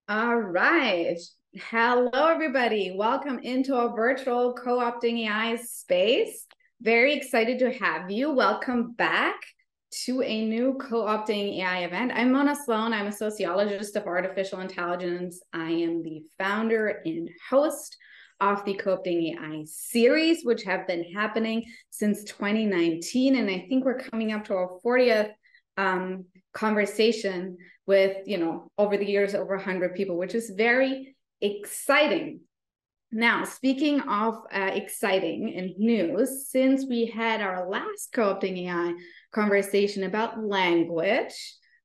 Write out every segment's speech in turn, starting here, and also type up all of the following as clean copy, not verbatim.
All right. Hello, everybody. Welcome into our virtual co-opting AI space. Very excited to have you. Welcome back to a new co-opting AI event. I'm Mona Sloane. I'm a sociologist of artificial intelligence. I am the founder and host of the co-opting AI series, which have been happening since 2019. And I think we're coming up to our 40th conversation with, over the years, over 100 people, which is very exciting. Now, speaking of exciting and news, since we had our last co-opting AI conversation about language,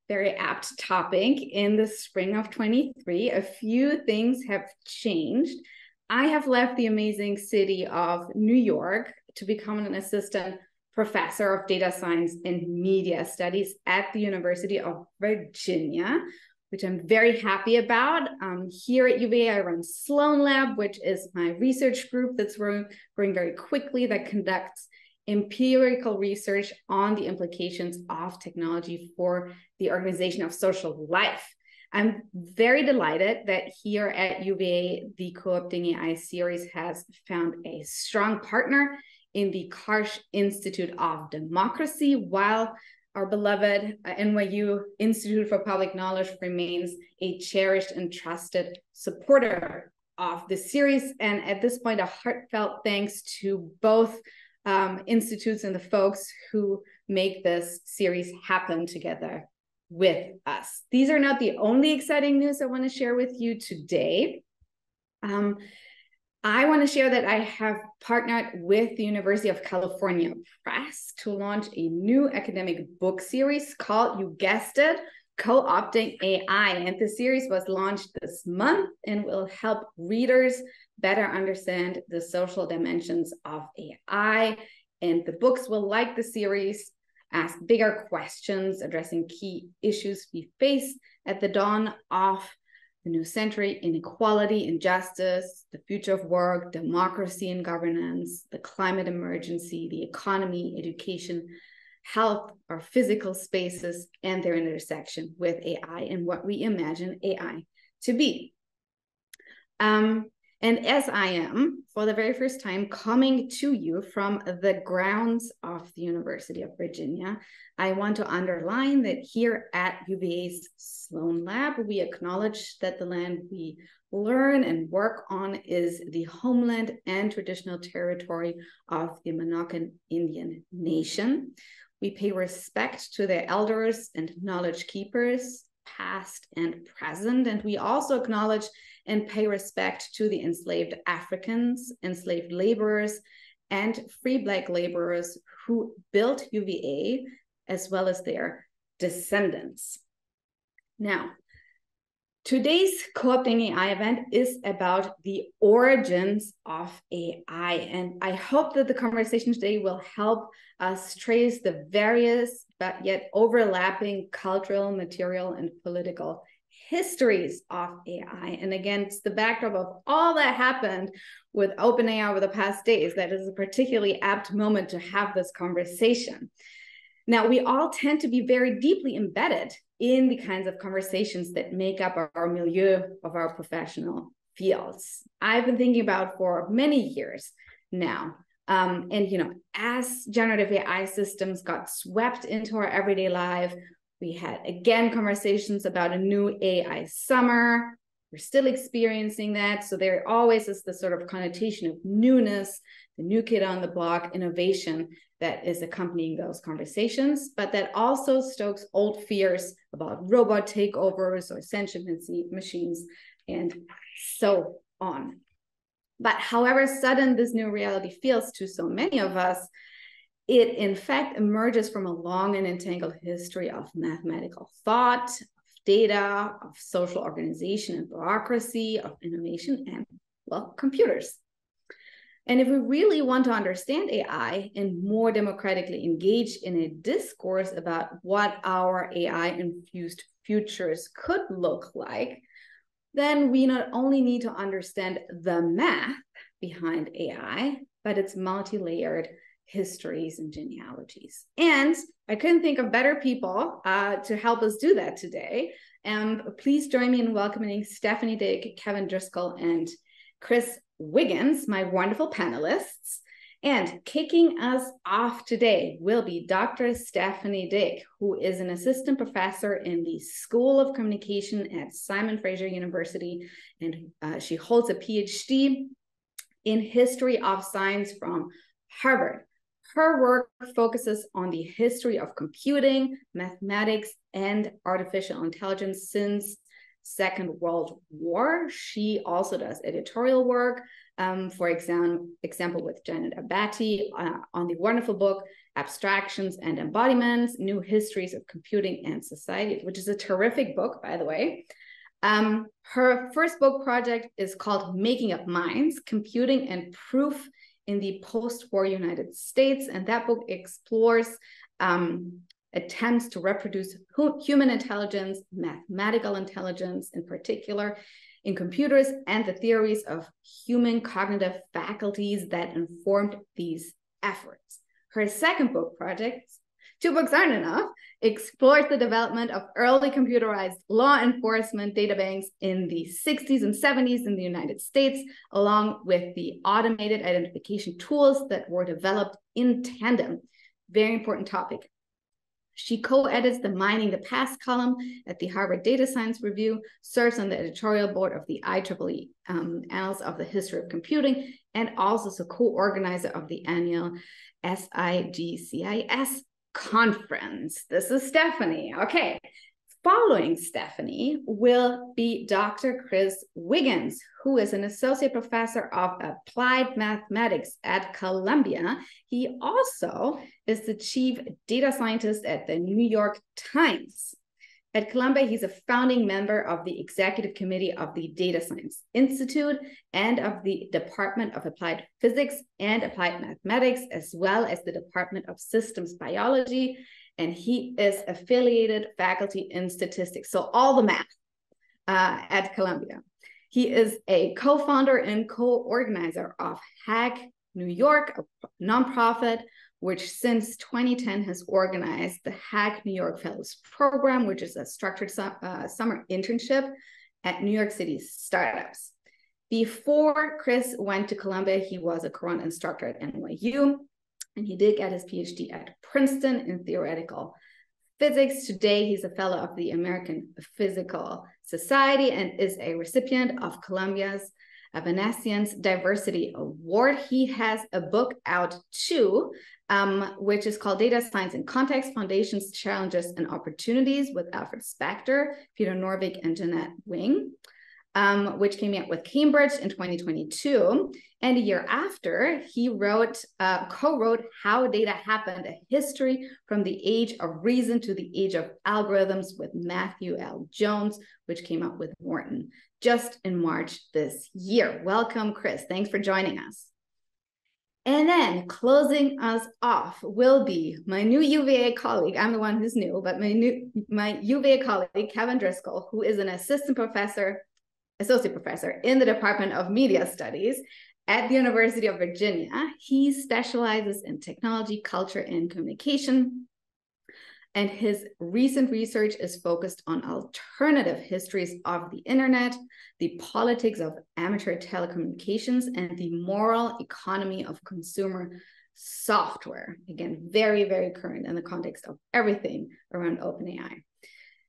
very apt topic, in the spring of 23, a few things have changed. I have left the amazing city of New York to become an assistant professor of data science and media studies at the University of Virginia, which I'm very happy about. Here at UVA, I run Sloane Lab, which is my research group that's growing very quickly, that conducts empirical research on the implications of technology for the organization of social life. I'm very delighted that here at UVA, the Co-opting AI series has found a strong partner in the Karsh Institute of Democracy, while our beloved NYU Institute for Public Knowledge remains a cherished and trusted supporter of the series. And at this point, a heartfelt thanks to both institutes and the folks who make this series happen together with us. These are not the only exciting news I want to share with you today. I want to share that I have partnered with the University of California Press to launch a new academic book series called, you guessed it, Co-opting AI. And the series was launched this month and will help readers better understand the social dimensions of AI. And the books will, like the series, ask bigger questions addressing key issues we face at the dawn of the new century: inequality, injustice, the future of work, democracy and governance, the climate emergency, the economy, education, health, our physical spaces, and their intersection with AI and what we imagine AI to be. And as I am, for the very first time, coming to you from the grounds of the University of Virginia, I want to underline that here at UVA's Sloane Lab, we acknowledge that the land we learn and work on is the homeland and traditional territory of the Monacan Indian Nation. We pay respect to their elders and knowledge keepers, past and present, and we also acknowledge and pay respect to the enslaved Africans, enslaved laborers, and free Black laborers who built UVA, as well as their descendants. Now, today's Co-opting AI event is about the origins of AI, and I hope that the conversation today will help us trace the various but yet overlapping cultural, material, and political histories of AI. And against the backdrop of all that happened with OpenAI over the past days, that is a particularly apt moment to have this conversation. Now, we all tend to be very deeply embedded in the kinds of conversations that make up our milieu of our professional fields. I've been thinking about for many years now. As generative AI systems got swept into our everyday life, we had, again, conversations about a new AI summer. We're still experiencing that. So there always is this sort of connotation of newness, the new kid on the block, innovation that is accompanying those conversations, but that also stokes old fears about robot takeovers or sentient machines and so on. But however sudden this new reality feels to so many of us, it in fact emerges from a long and entangled history of mathematical thought, of data, of social organization and bureaucracy, of innovation, and, well, computers. And if we really want to understand AI and more democratically engage in a discourse about what our AI-infused futures could look like, then we not only need to understand the math behind AI, but its multi-layered histories and genealogies. And I couldn't think of better people to help us do that today. Please join me in welcoming Stephanie Dick, Kevin Driscoll, and Chris Wiggins, my wonderful panelists. And kicking us off today will be Dr. Stephanie Dick, who is an assistant professor in the School of Communication at Simon Fraser University, and she holds a PhD in History of Science from Harvard. Her work focuses on the history of computing, mathematics, and artificial intelligence since Second World War. She also does editorial work, for example, with Janet Abbate on the wonderful book, Abstractions and Embodiments, New Histories of Computing and Society, which is a terrific book, by the way. Her first book project is called Making Up Minds, Computing and Proof in the Postwar United States. And that book explores attempts to reproduce human intelligence, mathematical intelligence in particular, in computers, and the theories of human cognitive faculties that informed these efforts. Her second book project, 2 books aren't enough, explores the development of early computerized law enforcement databanks in the 60s and 70s in the United States, along with the automated identification tools that were developed in tandem. Very important topic. She co-edits the Mining the Past column at the Harvard Data Science Review, serves on the editorial board of the IEEE Annals of the History of Computing, and also is a co-organizer of the annual SIGCIS conference. This is Stephanie. Okay. Following Stephanie will be Dr. Chris Wiggins, who is an associate professor of applied mathematics at Columbia. He also is the chief data scientist at the New York Times. At Columbia, he's a founding member of the executive committee of the Data Science Institute and of the Department of Applied Physics and Applied Mathematics, as well as the Department of Systems Biology. And he is affiliated faculty in statistics, so all the math at Columbia. He is a co-founder and co-organizer of Hack New York, a nonprofit, which since 2010 has organized the Hack New York Fellows Program, which is a structured summer internship at New York City startups. Before Chris went to Columbia, he was a Quran instructor at NYU, and he did get his PhD at Princeton in theoretical physics. Today, he's a fellow of the American Physical Society and is a recipient of Columbia's Venetian's Diversity Award. He has a book out too, which is called Data Science in Context, Foundations, Challenges, and Opportunities with Alfred Spector, Peter Norvig, and Jeanette Wing, which came out with Cambridge in 2022. And a year after, he co-wrote How Data Happened, a history from the age of reason to the age of algorithms with Matthew L. Jones, which came out with Morton just in March this year. Welcome, Chris. Thanks for joining us. And then closing us off will be my new UVA colleague. I'm the one who's new, but my UVA colleague, Kevin Driscoll, who is an associate professor in the Department of Media Studies at the University of Virginia. He specializes in technology, culture, and communication. And his recent research is focused on alternative histories of the internet, the politics of amateur telecommunications, and the moral economy of consumer software. Again, very, very current in the context of everything around OpenAI.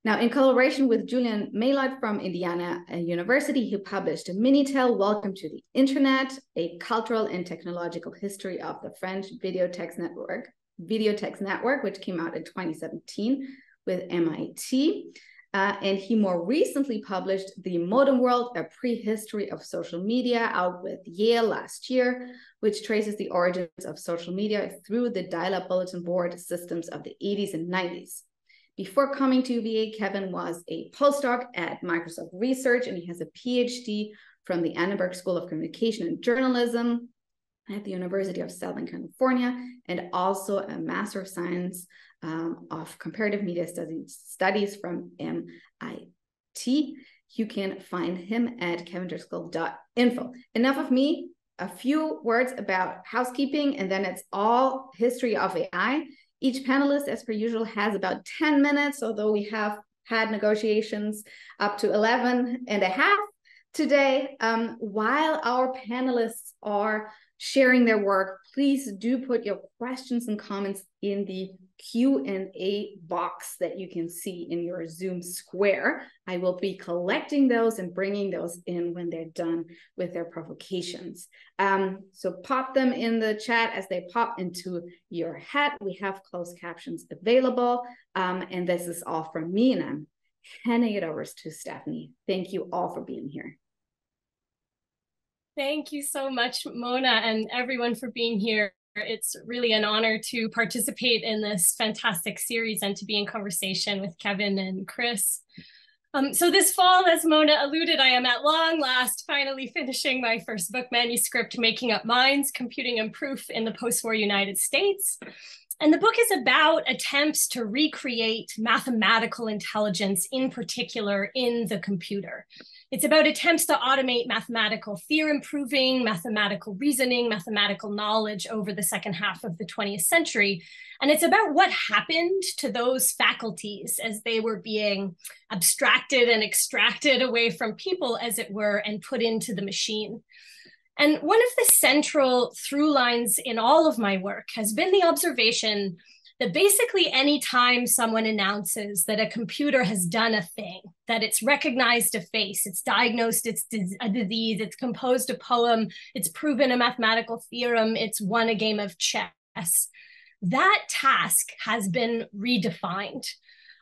Now, in collaboration with Julian Maillard from Indiana University, he published a Minitel, Welcome to the Internet, a cultural and technological history of the French Videotex Network, which came out in 2017 with MIT. And he more recently published The Modem World, a prehistory of social media, out with Yale last year, which traces the origins of social media through the dial-up bulletin board systems of the 80s and 90s. Before coming to UVA, Kevin was a postdoc at Microsoft Research, and he has a PhD from the Annenberg School of Communication and Journalism at the University of Southern California, and also a Master of Science of Comparative Media Studies from MIT. You can find him at kevindriscoll.info. Enough of me. a few words about housekeeping, and then it's all history of AI. Each panelist, as per usual, has about 10 minutes, although we have had negotiations up to 11 and a half today. While our panelists are sharing their work, please do put your questions and comments in the Q&A box that you can see in your Zoom square. I will be collecting those and bringing those in when they're done with their provocations. So pop them in the chat as they pop into your head. We have closed captions available. And this is all from me, and I'm handing it over to Stephanie. Thank you all for being here. Thank you so much, Mona, and everyone for being here. It's really an honor to participate in this fantastic series and to be in conversation with Kevin and Chris. So this fall, as Mona alluded, I am at long last finally finishing my first book manuscript, Making Up Minds, Computing and Proof in the Postwar United States. And the book is about attempts to recreate mathematical intelligence, in particular in the computer. It's about attempts to automate mathematical theorem proving, mathematical reasoning, mathematical knowledge over the second half of the 20th century. And it's about what happened to those faculties as they were being abstracted and extracted away from people, as it were, and put into the machine. And one of the central through lines in all of my work has been the observation that basically any time someone announces that a computer has done a thing, that it's recognized a face, it's diagnosed a disease, it's composed a poem, it's proven a mathematical theorem, it's won a game of chess, that task has been redefined.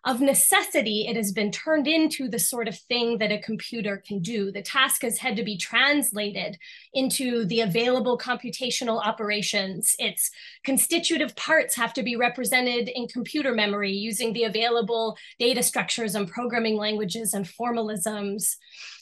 Of necessity, it has been turned into the sort of thing that a computer can do. The task has had to be translated into the available computational operations. Its constitutive parts have to be represented in computer memory using the available data structures and programming languages and formalisms.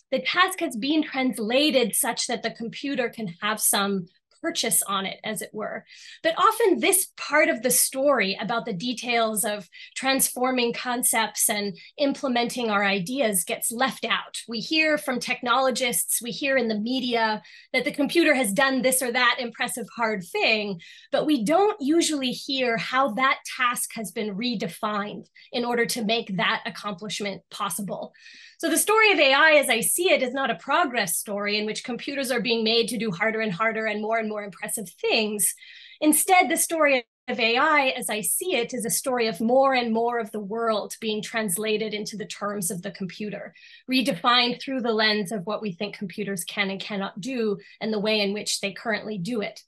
The task has been translated such that the computer can have some purchase on it, as it were. But often this part of the story about the details of transforming concepts and implementing our ideas gets left out. We hear from technologists, we hear in the media that the computer has done this or that impressive hard thing, but we don't usually hear how that task has been redefined in order to make that accomplishment possible. So the story of AI, as I see it, is not a progress story in which computers are being made to do harder and harder and more impressive things. Instead, the story of AI, as I see it, is a story of more and more of the world being translated into the terms of the computer, redefined through the lens of what we think computers can and cannot do and the way in which they currently do it.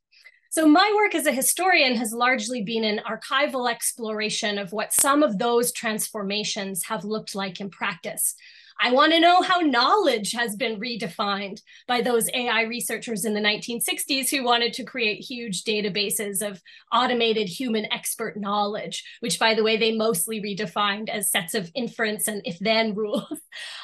So my work as a historian has largely been an archival exploration of what some of those transformations have looked like in practice. I want to know how knowledge has been redefined by those AI researchers in the 1960s who wanted to create huge databases of automated human expert knowledge, which, by the way, they mostly redefined as sets of inference and if-then rules.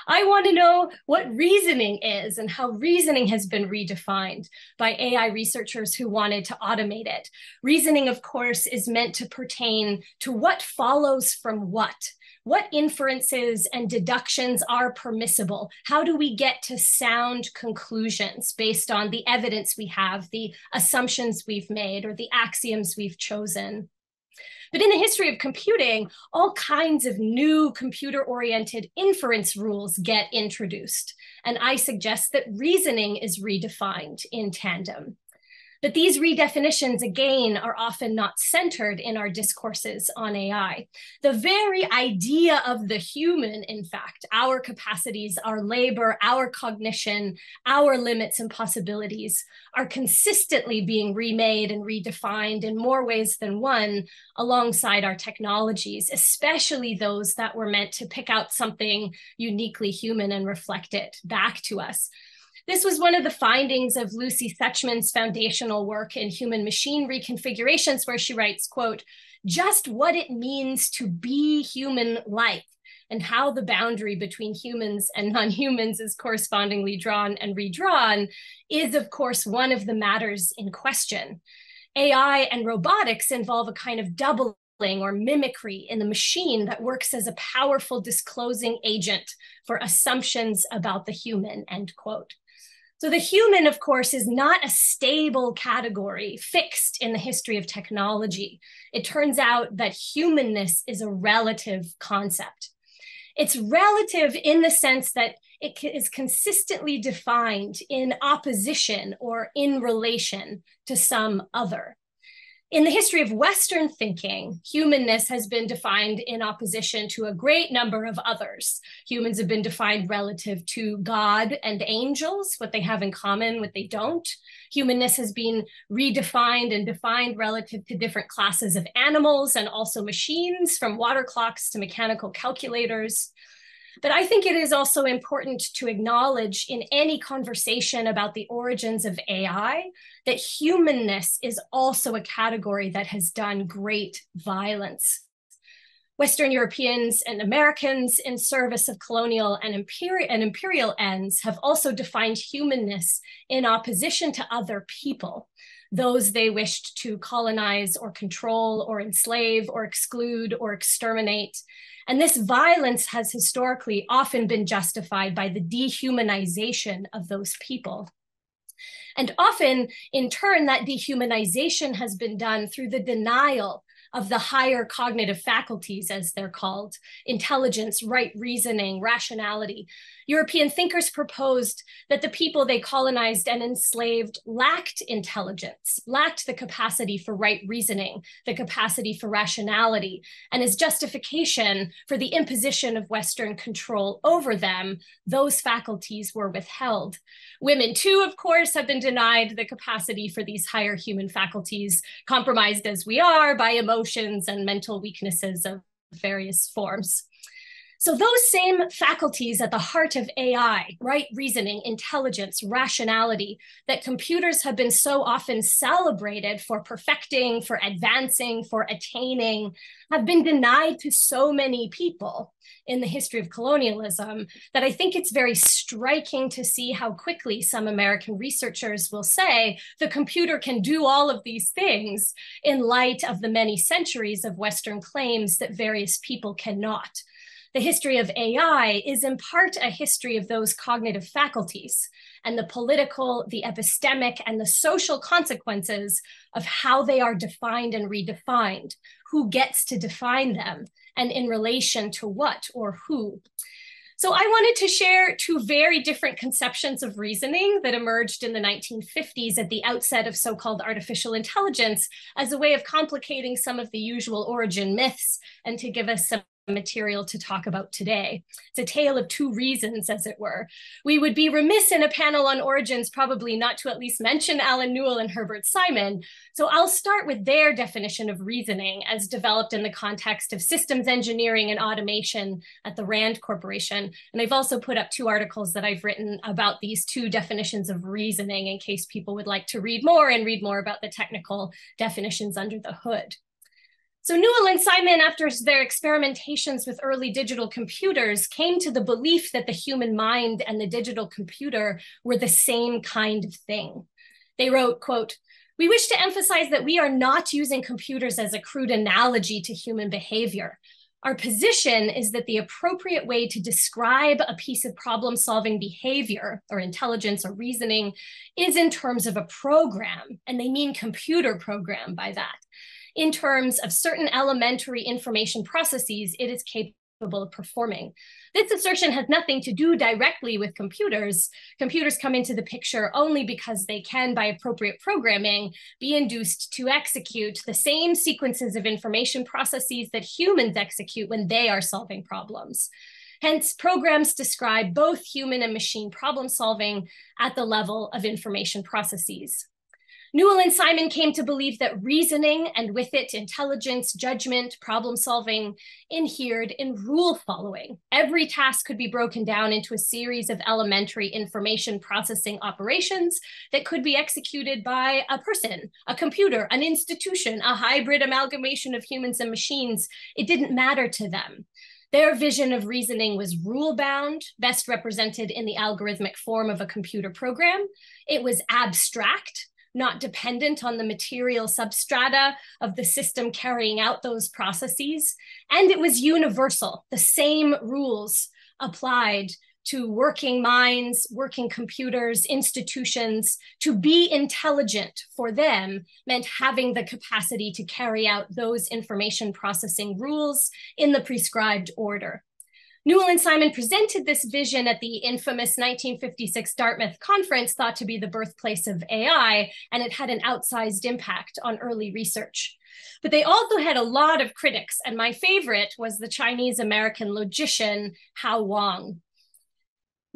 I want to know what reasoning is and how reasoning has been redefined by AI researchers who wanted to automate it. Reasoning, of course, is meant to pertain to what follows from what inferences and deductions are permissible? How do we get to sound conclusions based on the evidence we have, the assumptions we've made, or the axioms we've chosen? But in the history of computing, all kinds of new computer-oriented inference rules get introduced. And I suggest that reasoning is redefined in tandem. But these redefinitions, again, are often not centered in our discourses on AI. The very idea of the human, in fact, our capacities, our labor, our cognition, our limits and possibilities are consistently being remade and redefined in more ways than one alongside our technologies, especially those that were meant to pick out something uniquely human and reflect it back to us. This was one of the findings of Lucy Suchman's foundational work in human-machine reconfigurations, where she writes, quote, just what it means to be human-like and how the boundary between humans and non-humans is correspondingly drawn and redrawn is, of course, one of the matters in question. AI and robotics involve a kind of doubling or mimicry in the machine that works as a powerful disclosing agent for assumptions about the human, end quote. So the human, of course, is not a stable category fixed in the history of technology. It turns out that humanness is a relative concept. It's relative in the sense that it is consistently defined in opposition or in relation to some other. In the history of Western thinking, humanness has been defined in opposition to a great number of others. Humans have been defined relative to God and angels, what they have in common, what they don't. Humanness has been redefined and defined relative to different classes of animals and also machines, from water clocks to mechanical calculators. But I think it is also important to acknowledge in any conversation about the origins of AI that humanness is also a category that has done great violence. Western Europeans and Americans in service of colonial and imperial ends have also defined humanness in opposition to other people, those they wished to colonize or control or enslave or exclude or exterminate. And this violence has historically often been justified by the dehumanization of those people. And often, in turn, that dehumanization has been done through the denial of the higher cognitive faculties, as they're called: intelligence, right reasoning, rationality. European thinkers proposed that the people they colonized and enslaved lacked intelligence, lacked the capacity for right reasoning, the capacity for rationality, and as justification for the imposition of Western control over them, those faculties were withheld. Women, too, of course, have been denied the capacity for these higher human faculties, compromised as we are by emotions and mental weaknesses of various forms. So those same faculties at the heart of AI, right reasoning, intelligence, rationality, that computers have been so often celebrated for perfecting, for advancing, for attaining, have been denied to so many people in the history of colonialism that I think it's very striking to see how quickly some American researchers will say the computer can do all of these things in light of the many centuries of Western claims that various people cannot. The history of AI is in part a history of those cognitive faculties and the political, the epistemic, and the social consequences of how they are defined and redefined, who gets to define them, and in relation to what or who. So I wanted to share two very different conceptions of reasoning that emerged in the 1950s at the outset of so-called artificial intelligence as a way of complicating some of the usual origin myths and to give us some material to talk about today. It's a tale of two reasons, as it were. We would be remiss in a panel on origins probably not to at least mention Alan Newell and Herbert Simon. So I'll start with their definition of reasoning as developed in the context of systems engineering and automation at the Rand Corporation. And I've also put up two articles that I've written about these two definitions of reasoning in case people would like to read more and read more about the technical definitions under the hood. So Newell and Simon, after their experimentations with early digital computers, came to the belief that the human mind and the digital computer were the same kind of thing. They wrote, quote, "We wish to emphasize that we are not using computers as a crude analogy to human behavior. Our position is that the appropriate way to describe a piece of problem-solving behavior or intelligence or reasoning is in terms of a program, and they mean computer program by that. In terms of certain elementary information processes it is capable of performing. This assertion has nothing to do directly with computers. Computers come into the picture only because they can, by appropriate programming, be induced to execute the same sequences of information processes that humans execute when they are solving problems. Hence, programs describe both human and machine problem solving at the level of information processes." Newell and Simon came to believe that reasoning, and with it intelligence, judgment, problem solving, inhered in rule following. Every task could be broken down into a series of elementary information processing operations that could be executed by a person, a computer, an institution, a hybrid amalgamation of humans and machines. It didn't matter to them. Their vision of reasoning was rule-bound, best represented in the algorithmic form of a computer program. It was abstract, not dependent on the material substrata of the system carrying out those processes. And it was universal. The same rules applied to working minds, working computers, institutions. To be intelligent for them meant having the capacity to carry out those information processing rules in the prescribed order. Newell and Simon presented this vision at the infamous 1956 Dartmouth conference, thought to be the birthplace of AI, and it had an outsized impact on early research. But they also had a lot of critics, and my favorite was the Chinese-American logician Hao Wang.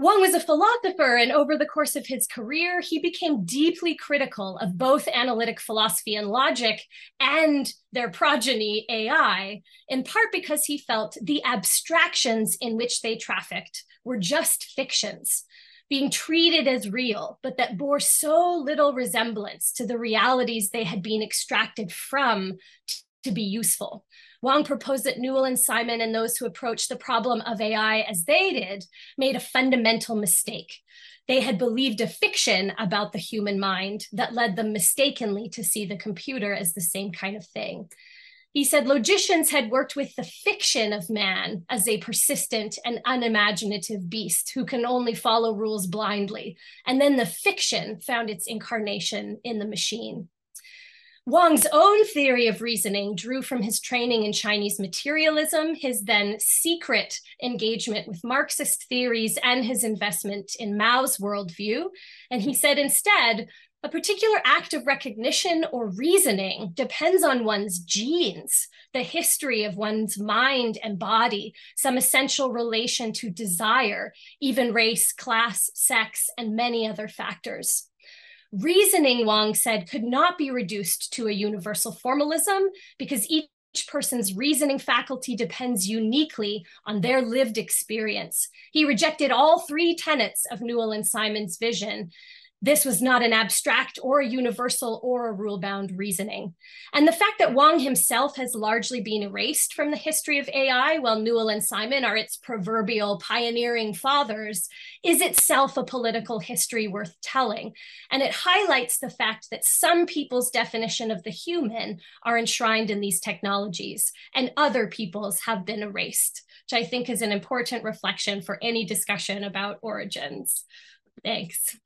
Wang was a philosopher, and over the course of his career, he became deeply critical of both analytic philosophy and logic and their progeny, AI, in part because he felt the abstractions in which they trafficked were just fictions, being treated as real, but that bore so little resemblance to the realities they had been extracted from to be useful. Wang proposed that Newell and Simon and those who approached the problem of AI as they did made a fundamental mistake. They had believed a fiction about the human mind that led them mistakenly to see the computer as the same kind of thing. He said logicians had worked with the fiction of man as a persistent and unimaginative beast who can only follow rules blindly, and then the fiction found its incarnation in the machine. Wang's own theory of reasoning drew from his training in Chinese materialism, his then secret engagement with Marxist theories, and his investment in Mao's worldview. And he said instead, a particular act of recognition or reasoning depends on one's genes, the history of one's mind and body, some essential relation to desire, even race, class, sex, and many other factors. Reasoning, Wang said, could not be reduced to a universal formalism because each person's reasoning faculty depends uniquely on their lived experience. He rejected all three tenets of Newell and Simon's vision. This was not an abstract or a universal or a rule-bound reasoning. And the fact that Wang himself has largely been erased from the history of AI, while Newell and Simon are its proverbial pioneering fathers, is itself a political history worth telling. And it highlights the fact that some people's definition of the human are enshrined in these technologies, and other people's have been erased, which I think is an important reflection for any discussion about origins. Thanks.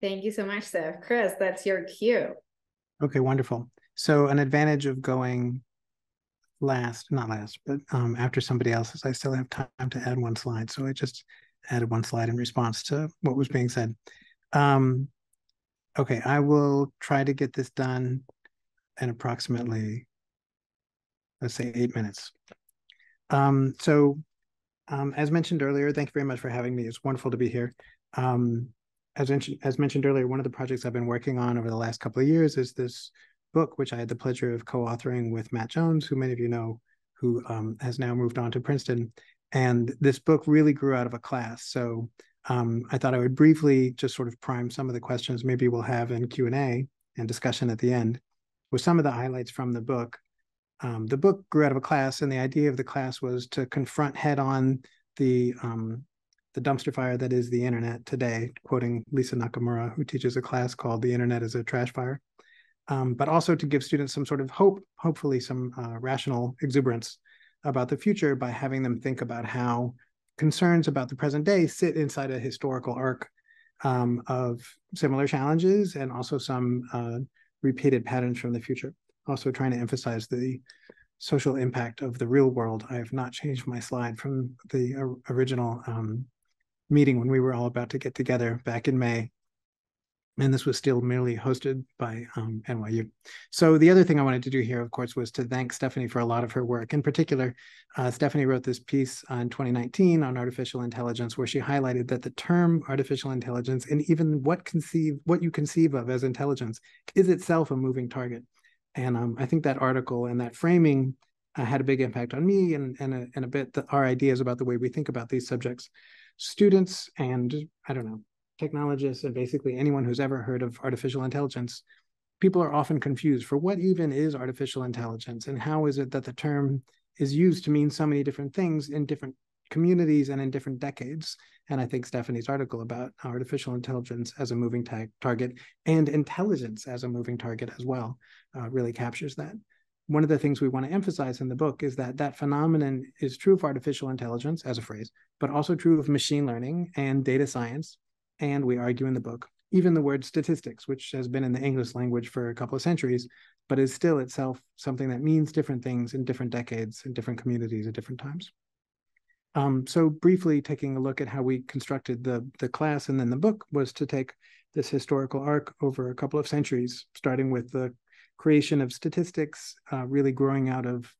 Thank you so much, Steph. Chris, that's your cue. Okay, wonderful. So an advantage of going last, not last, but after somebody else is I still have time to add one slide. So I just added one slide in response to what was being said. Okay, I will try to get this done in approximately, let's say 8 minutes. As mentioned earlier, thank you very much for having me. It's wonderful to be here. As mentioned earlier, one of the projects I've been working on over the last couple of years is this book, which I had the pleasure of co-authoring with Matt Jones, who many of you know, who has now moved on to Princeton. And this book really grew out of a class. So I thought I would briefly just sort of prime some of the questions maybe we'll have in Q&A and discussion at the end with some of the highlights from the book. The book grew out of a class, and the idea of the class was to confront head-on the dumpster fire that is the internet today, quoting Lisa Nakamura, who teaches a class called The Internet is a Trash Fire, but also to give students some sort of hope, hopefully some rational exuberance about the future by having them think about how concerns about the present day sit inside a historical arc of similar challenges and also some repeated patterns from the future. Also trying to emphasize the social impact of the real world. I have not changed my slide from the original meeting when we were all about to get together back in May. And this was still merely hosted by NYU. So the other thing I wanted to do here, of course, was to thank Stephanie for a lot of her work. In particular, Stephanie wrote this piece in 2019 on artificial intelligence, where she highlighted that the term artificial intelligence and even what you conceive of as intelligence is itself a moving target. And I think that article and that framing had a big impact on me and a bit our ideas about the way we think about these subjects. Students and, I don't know, technologists and basically anyone who's ever heard of artificial intelligence, people are often confused for what even is artificial intelligence and how is it that the term is used to mean so many different things in different communities and in different decades. And I think Stephanie's article about artificial intelligence as a moving target and intelligence as a moving target as well really captures that. one of the things we want to emphasize in the book is that that phenomenon is true of artificial intelligence as a phrase, but also true of machine learning and data science. And we argue in the book, even the word statistics, which has been in the English language for a couple of centuries, but is still itself something that means different things in different decades, in different communities at different times. So briefly taking a look at how we constructed the class and then the book was to take this historical arc over a couple of centuries, starting with the creation of statistics, really growing out of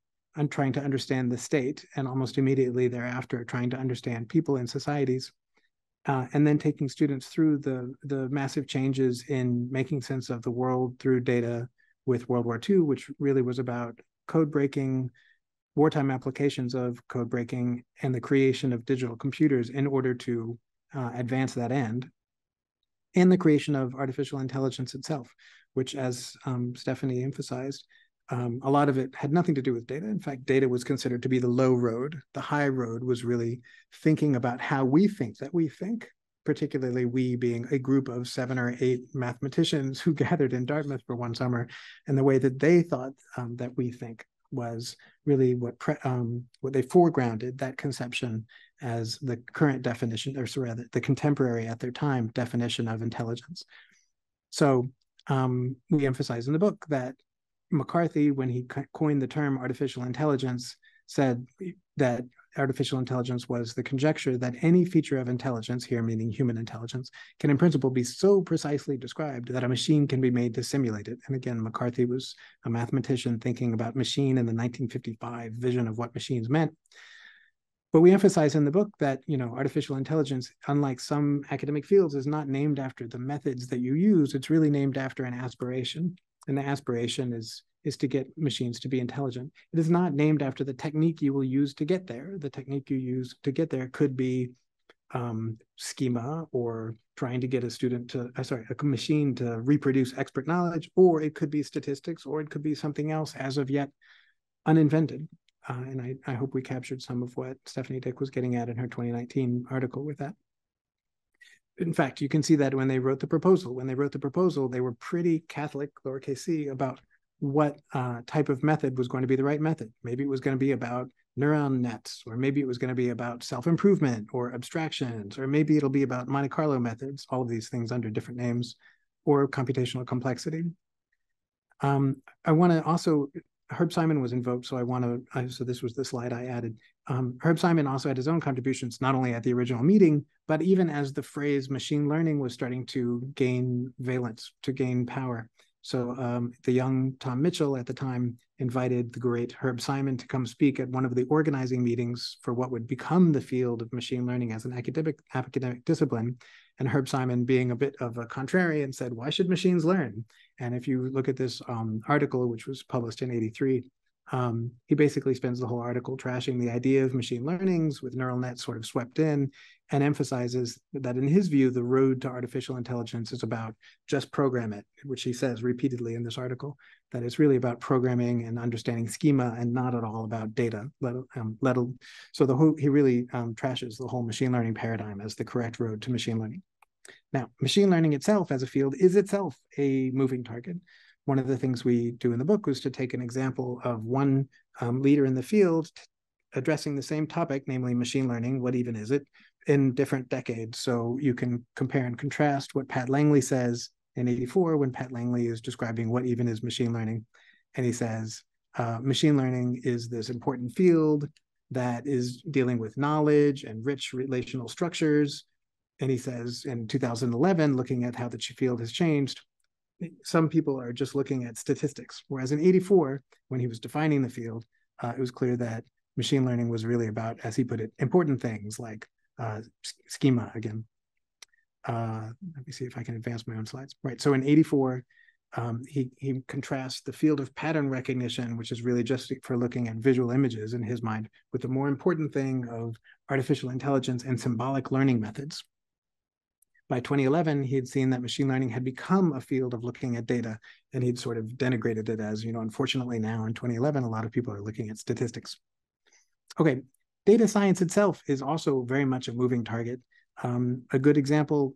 trying to understand the state, and almost immediately thereafter trying to understand people and societies, and then taking students through the massive changes in making sense of the world through data with World War II, which really was about code breaking, wartime applications of code breaking, and the creation of digital computers in order to advance that end, and the creation of artificial intelligence itself, which, as Stephanie emphasized, a lot of it had nothing to do with data. In fact, data was considered to be the low road. The high road was really thinking about how we think that we think, particularly we being a group of 7 or 8 mathematicians who gathered in Dartmouth for one summer, and the way that they thought that we think was really what they foregrounded that conception as the current definition, or rather the contemporary at their time definition of intelligence. So we emphasize in the book that McCarthy, when he coined the term artificial intelligence, said that artificial intelligence was the conjecture that any feature of intelligence, here meaning human intelligence, can in principle be so precisely described that a machine can be made to simulate it. And again, McCarthy was a mathematician thinking about machine in the 1955 vision of what machines meant. But we emphasize in the book that, artificial intelligence, unlike some academic fields, is not named after the methods that you use. It's really named after an aspiration. And the aspiration is to get machines to be intelligent. It is not named after the technique you will use to get there. The technique you use to get there could be schema, or trying to get a machine to reproduce expert knowledge, or it could be statistics, or it could be something else as of yet uninvented. And I hope we captured some of what Stephanie Dick was getting at in her 2019 article with that. In fact, you can see that when they wrote the proposal. When they wrote the proposal, they were pretty Catholic, lowercase c, about what type of method was going to be the right method. Maybe it was going to be about neuron nets, or maybe it was going to be about self-improvement or abstractions, or maybe it'll be about Monte Carlo methods, all of these things under different names, or computational complexity. I want to also, Herb Simon was invoked, so so this was the slide I added. Herb Simon also had his own contributions, not only at the original meeting, but even as the phrase machine learning was starting to gain valence, to gain power. So the young Tom Mitchell at the time invited the great Herb Simon to come speak at one of the organizing meetings for what would become the field of machine learning as an academic discipline. And Herb Simon, being a bit of a contrarian, said, "Why should machines learn?" And if you look at this article, which was published in '83, he basically spends the whole article trashing the idea of machine learnings with neural nets sort of swept in, and emphasizes that in his view, the road to artificial intelligence is about just program it, which he says repeatedly in this article, that it's really about programming and understanding schema and not at all about data. So he really trashes the whole machine learning paradigm as the correct road to machine learning. Now, machine learning itself as a field is itself a moving target. One of the things we do in the book was to take an example of one leader in the field addressing the same topic, namely machine learning, what even is it, in different decades. So you can compare and contrast what Pat Langley says in '84 when Pat Langley is describing what even is machine learning. And he says, machine learning is this important field that is dealing with knowledge and rich relational structures. And he says in 2011, looking at how the field has changed, some people are just looking at statistics. Whereas in '84, when he was defining the field, it was clear that machine learning was really about, as he put it, important things like schema again. Let me see if I can advance my own slides. Right, so in '84, he contrasts the field of pattern recognition, which is really just for looking at visual images in his mind, with the more important thing of artificial intelligence and symbolic learning methods. By 2011, he had seen that machine learning had become a field of looking at data, and he'd sort of denigrated it as, unfortunately now in 2011, a lot of people are looking at statistics. Okay, data science itself is also very much a moving target. A good example,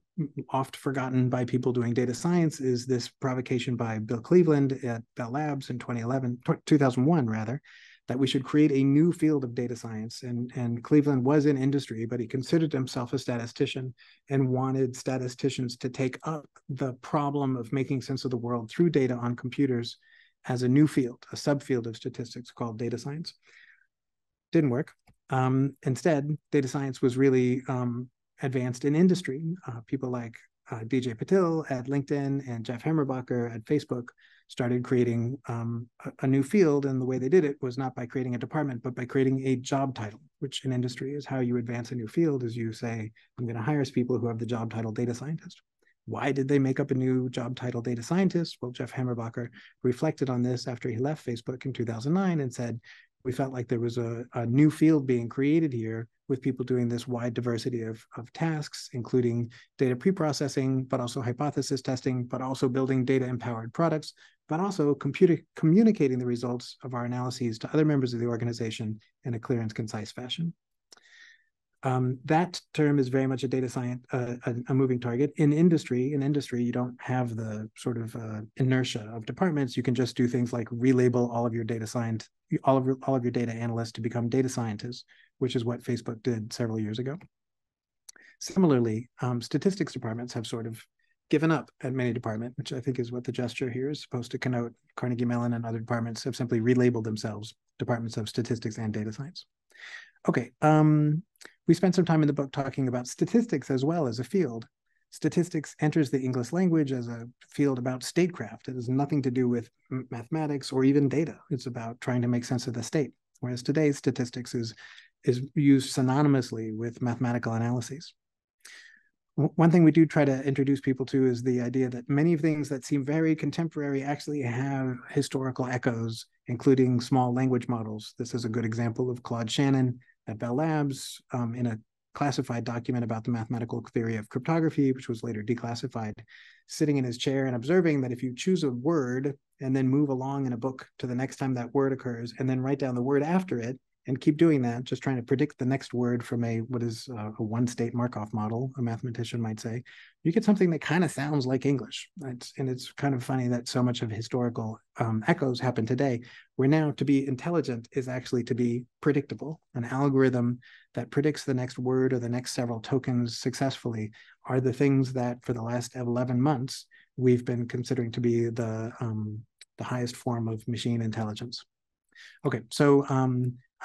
oft forgotten by people doing data science, is this provocation by Bill Cleveland at Bell Labs in 2001 rather, that we should create a new field of data science. And Cleveland was in industry, but he considered himself a statistician and wanted statisticians to take up the problem of making sense of the world through data on computers as a new field, a subfield of statistics called data science. Didn't work. Instead, data science was really advanced in industry. People like DJ Patil at LinkedIn and Jeff Hammerbacher at Facebook started creating a new field, and the way they did it was not by creating a department, but by creating a job title, which in industry is how you advance a new field. Is you say, I'm going to hire people who have the job title data scientist. Why did they make up a new job title data scientist? Well, Jeff Hammerbacher reflected on this after he left Facebook in 2009 and said, we felt like there was a new field being created here with people doing this wide diversity of tasks, including data preprocessing, but also hypothesis testing, but also building data-empowered products, but also communicating the results of our analyses to other members of the organization in a clear and concise fashion. That term is very much a data science, a moving target. In industry, you don't have the sort of inertia of departments. You can just do things like relabel all of your data science, all of your data analysts to become data scientists, which is what Facebook did several years ago. Similarly, statistics departments have sort of given up at many departments, which I think is what the gesture here is supposed to connote. Carnegie Mellon and other departments have simply relabeled themselves departments of statistics and data science. Okay, we spent some time in the book talking about statistics as well as a field. Statistics enters the English language as a field about statecraft. It has nothing to do with mathematics or even data. It's about trying to make sense of the state. Whereas today, statistics is used synonymously with mathematical analyses. One thing we do try to introduce people to is the idea that many things that seem very contemporary actually have historical echoes, including small language models. This is a good example of Claude Shannon at Bell Labs in a classified document about the mathematical theory of cryptography, which was later declassified, sitting in his chair and observing that if you choose a word and then move along in a book to the next time that word occurs, and then write down the word after it, and keep doing that, just trying to predict the next word from what is a one-state Markov model, a mathematician might say, you get something that kind of sounds like English. And it's kind of funny that so much of historical echoes happen today, where now to be intelligent is actually to be predictable. An algorithm that predicts the next word or the next several tokens successfully are the things that for the last 11 months, we've been considering to be the highest form of machine intelligence. Okay, so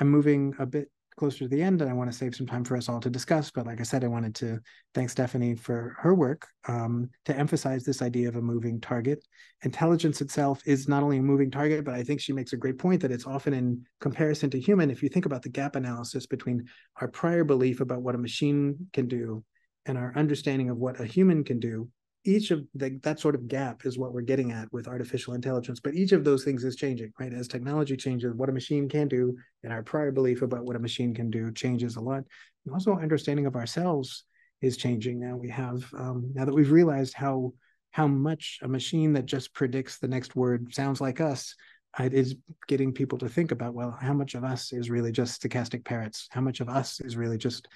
I'm moving a bit closer to the end, and I want to save some time for us all to discuss. But like I said, I wanted to thank Stephanie for her work to emphasize this idea of a moving target. Intelligence itself is not only a moving target, but I think she makes a great point that it's often in comparison to human. If you think about the gap analysis between our prior belief about what a machine can do and our understanding of what a human can do, each of that sort of gap is what we're getting at with artificial intelligence. But each of those things is changing, right? As technology changes, what a machine can do and our prior belief about what a machine can do changes a lot. And also understanding of ourselves is changing. Now we have, now that we've realized how much a machine that just predicts the next word sounds like us, it is getting people to think about, well, how much of us is really just stochastic parrots? How much of us is really just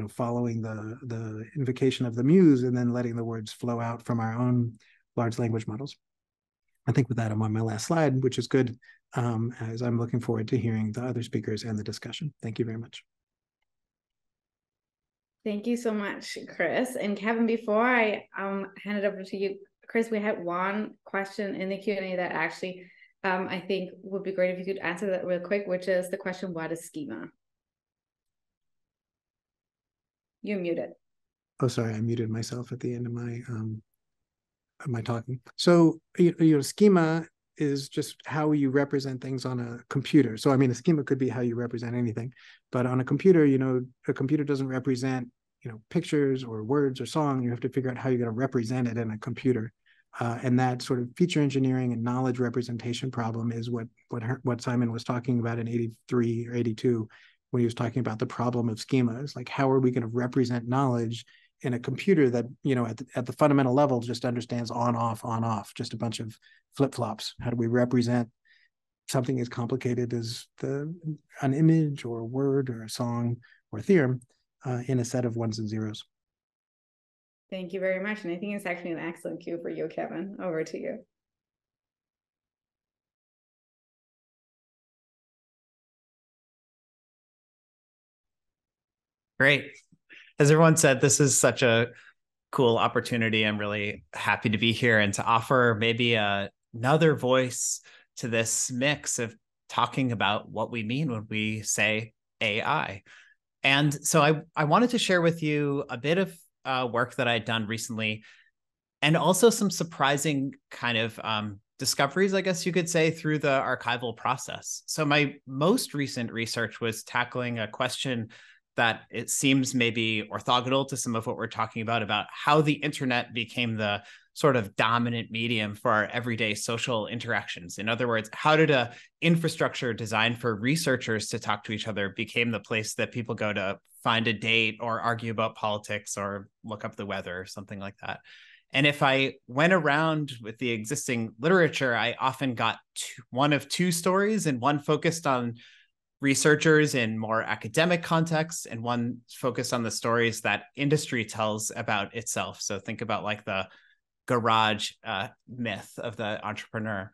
following the invocation of the muse and then letting the words flow out from our own large language models. I think with that, I'm on my last slide, which is good, as I'm looking forward to hearing the other speakers and the discussion. Thank you very much. Thank you so much, Chris. And Kevin, before I hand it over to you, Chris, we had one question in the Q&A that actually I think would be great if you could answer that real quick, which is the question, what is schema? You're muted. Oh, sorry, I muted myself at the end of my talking. So, schema is just how you represent things on a computer. So, I mean, a schema could be how you represent anything, but on a computer, a computer doesn't represent, pictures or words or song. You have to figure out how you're going to represent it in a computer. And that sort of feature engineering and knowledge representation problem is what Simon was talking about in 83 or 82. When he was talking about the problem of schemas, like how are we going to represent knowledge in a computer that, at the fundamental level just understands on, off, just a bunch of flip-flops. How do we represent something as complicated as an image or a word or a song or a theorem in a set of ones and zeros? Thank you very much. And I think it's actually an excellent cue for you, Kevin. Over to you. Great. As everyone said, this is such a cool opportunity. I'm really happy to be here and to offer maybe another voice to this mix of talking about what we mean when we say AI. And so I wanted to share with you a bit of work that I'd done recently, and also some surprising kind of discoveries, I guess you could say, through the archival process. So my most recent research was tackling a question that it seems maybe orthogonal to some of what we're talking about how the internet became the sort of dominant medium for our everyday social interactions. In other words, how did a infrastructure designed for researchers to talk to each other became the place that people go to find a date or argue about politics or look up the weather or something like that? And if I went around with the existing literature, I often got one of two stories, and one focused on researchers in more academic contexts, and one focused on the stories that industry tells about itself. So think about like the garage myth of the entrepreneur.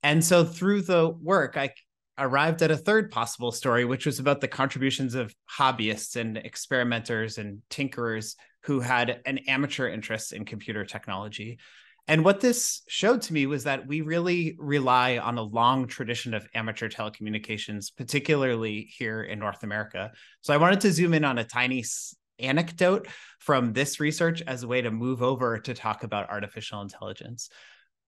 And so through the work, I arrived at a third possible story, which was about the contributions of hobbyists and experimenters and tinkerers who had an amateur interest in computer technology. And what this showed to me was that we really rely on a long tradition of amateur telecommunications, particularly here in North America. So I wanted to zoom in on a tiny anecdote from this research as a way to move over to talk about artificial intelligence,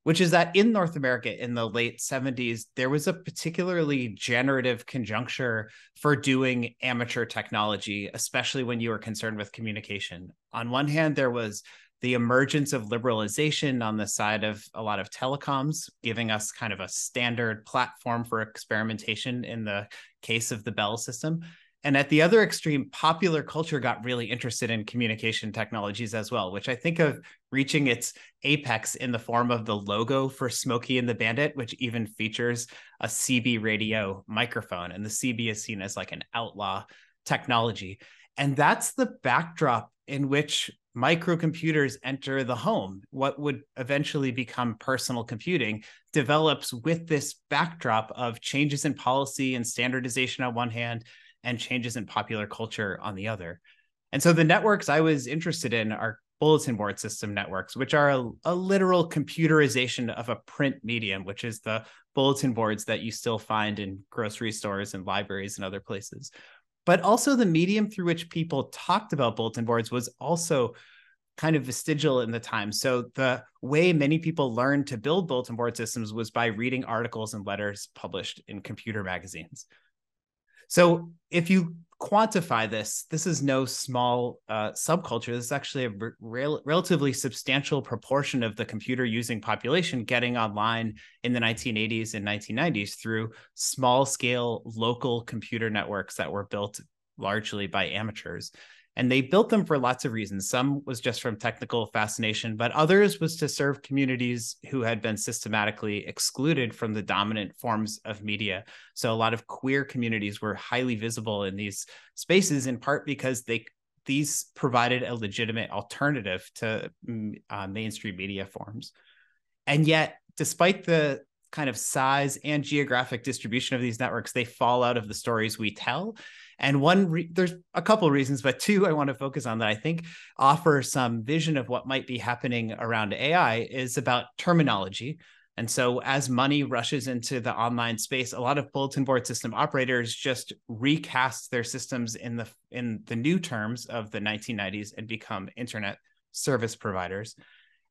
which is that in North America in the late 70s, there was a particularly generative conjuncture for doing amateur technology, especially when you were concerned with communication. On one hand, there was the emergence of liberalization on the side of a lot of telecoms, giving us kind of a standard platform for experimentation in the case of the Bell system. And at the other extreme, popular culture got really interested in communication technologies as well, which I think of reaching its apex in the form of the logo for Smokey and the Bandit, which even features a CB radio microphone. And the CB is seen as like an outlaw technology. And that's the backdrop in which microcomputers enter the home. What would eventually become personal computing develops with this backdrop of changes in policy and standardization on one hand, and changes in popular culture on the other. And so the networks I was interested in are bulletin board system networks, which are a literal computerization of a print medium, which is the bulletin boards that you still find in grocery stores and libraries and other places. But also the medium through which people talked about bulletin boards was also kind of vestigial in the time. So the way many people learned to build bulletin board systems was by reading articles and letters published in computer magazines. So if you quantify this, this is no small subculture. This is actually a relatively substantial proportion of the computer using population getting online in the 1980s and 1990s through small scale local computer networks that were built largely by amateurs. And they built them for lots of reasons. Some was just from technical fascination, but others was to serve communities who had been systematically excluded from the dominant forms of media. So a lot of queer communities were highly visible in these spaces, in part because these provided a legitimate alternative to mainstream media forms. And yet, despite the kind of size and geographic distribution of these networks, they fall out of the stories we tell. And there's a couple of reasons, but two I want to focus on that I think offer some vision of what might be happening around AI is about terminology. And so as money rushes into the online space, a lot of bulletin board system operators just recast their systems in the new terms of the 1990s and become internet service providers.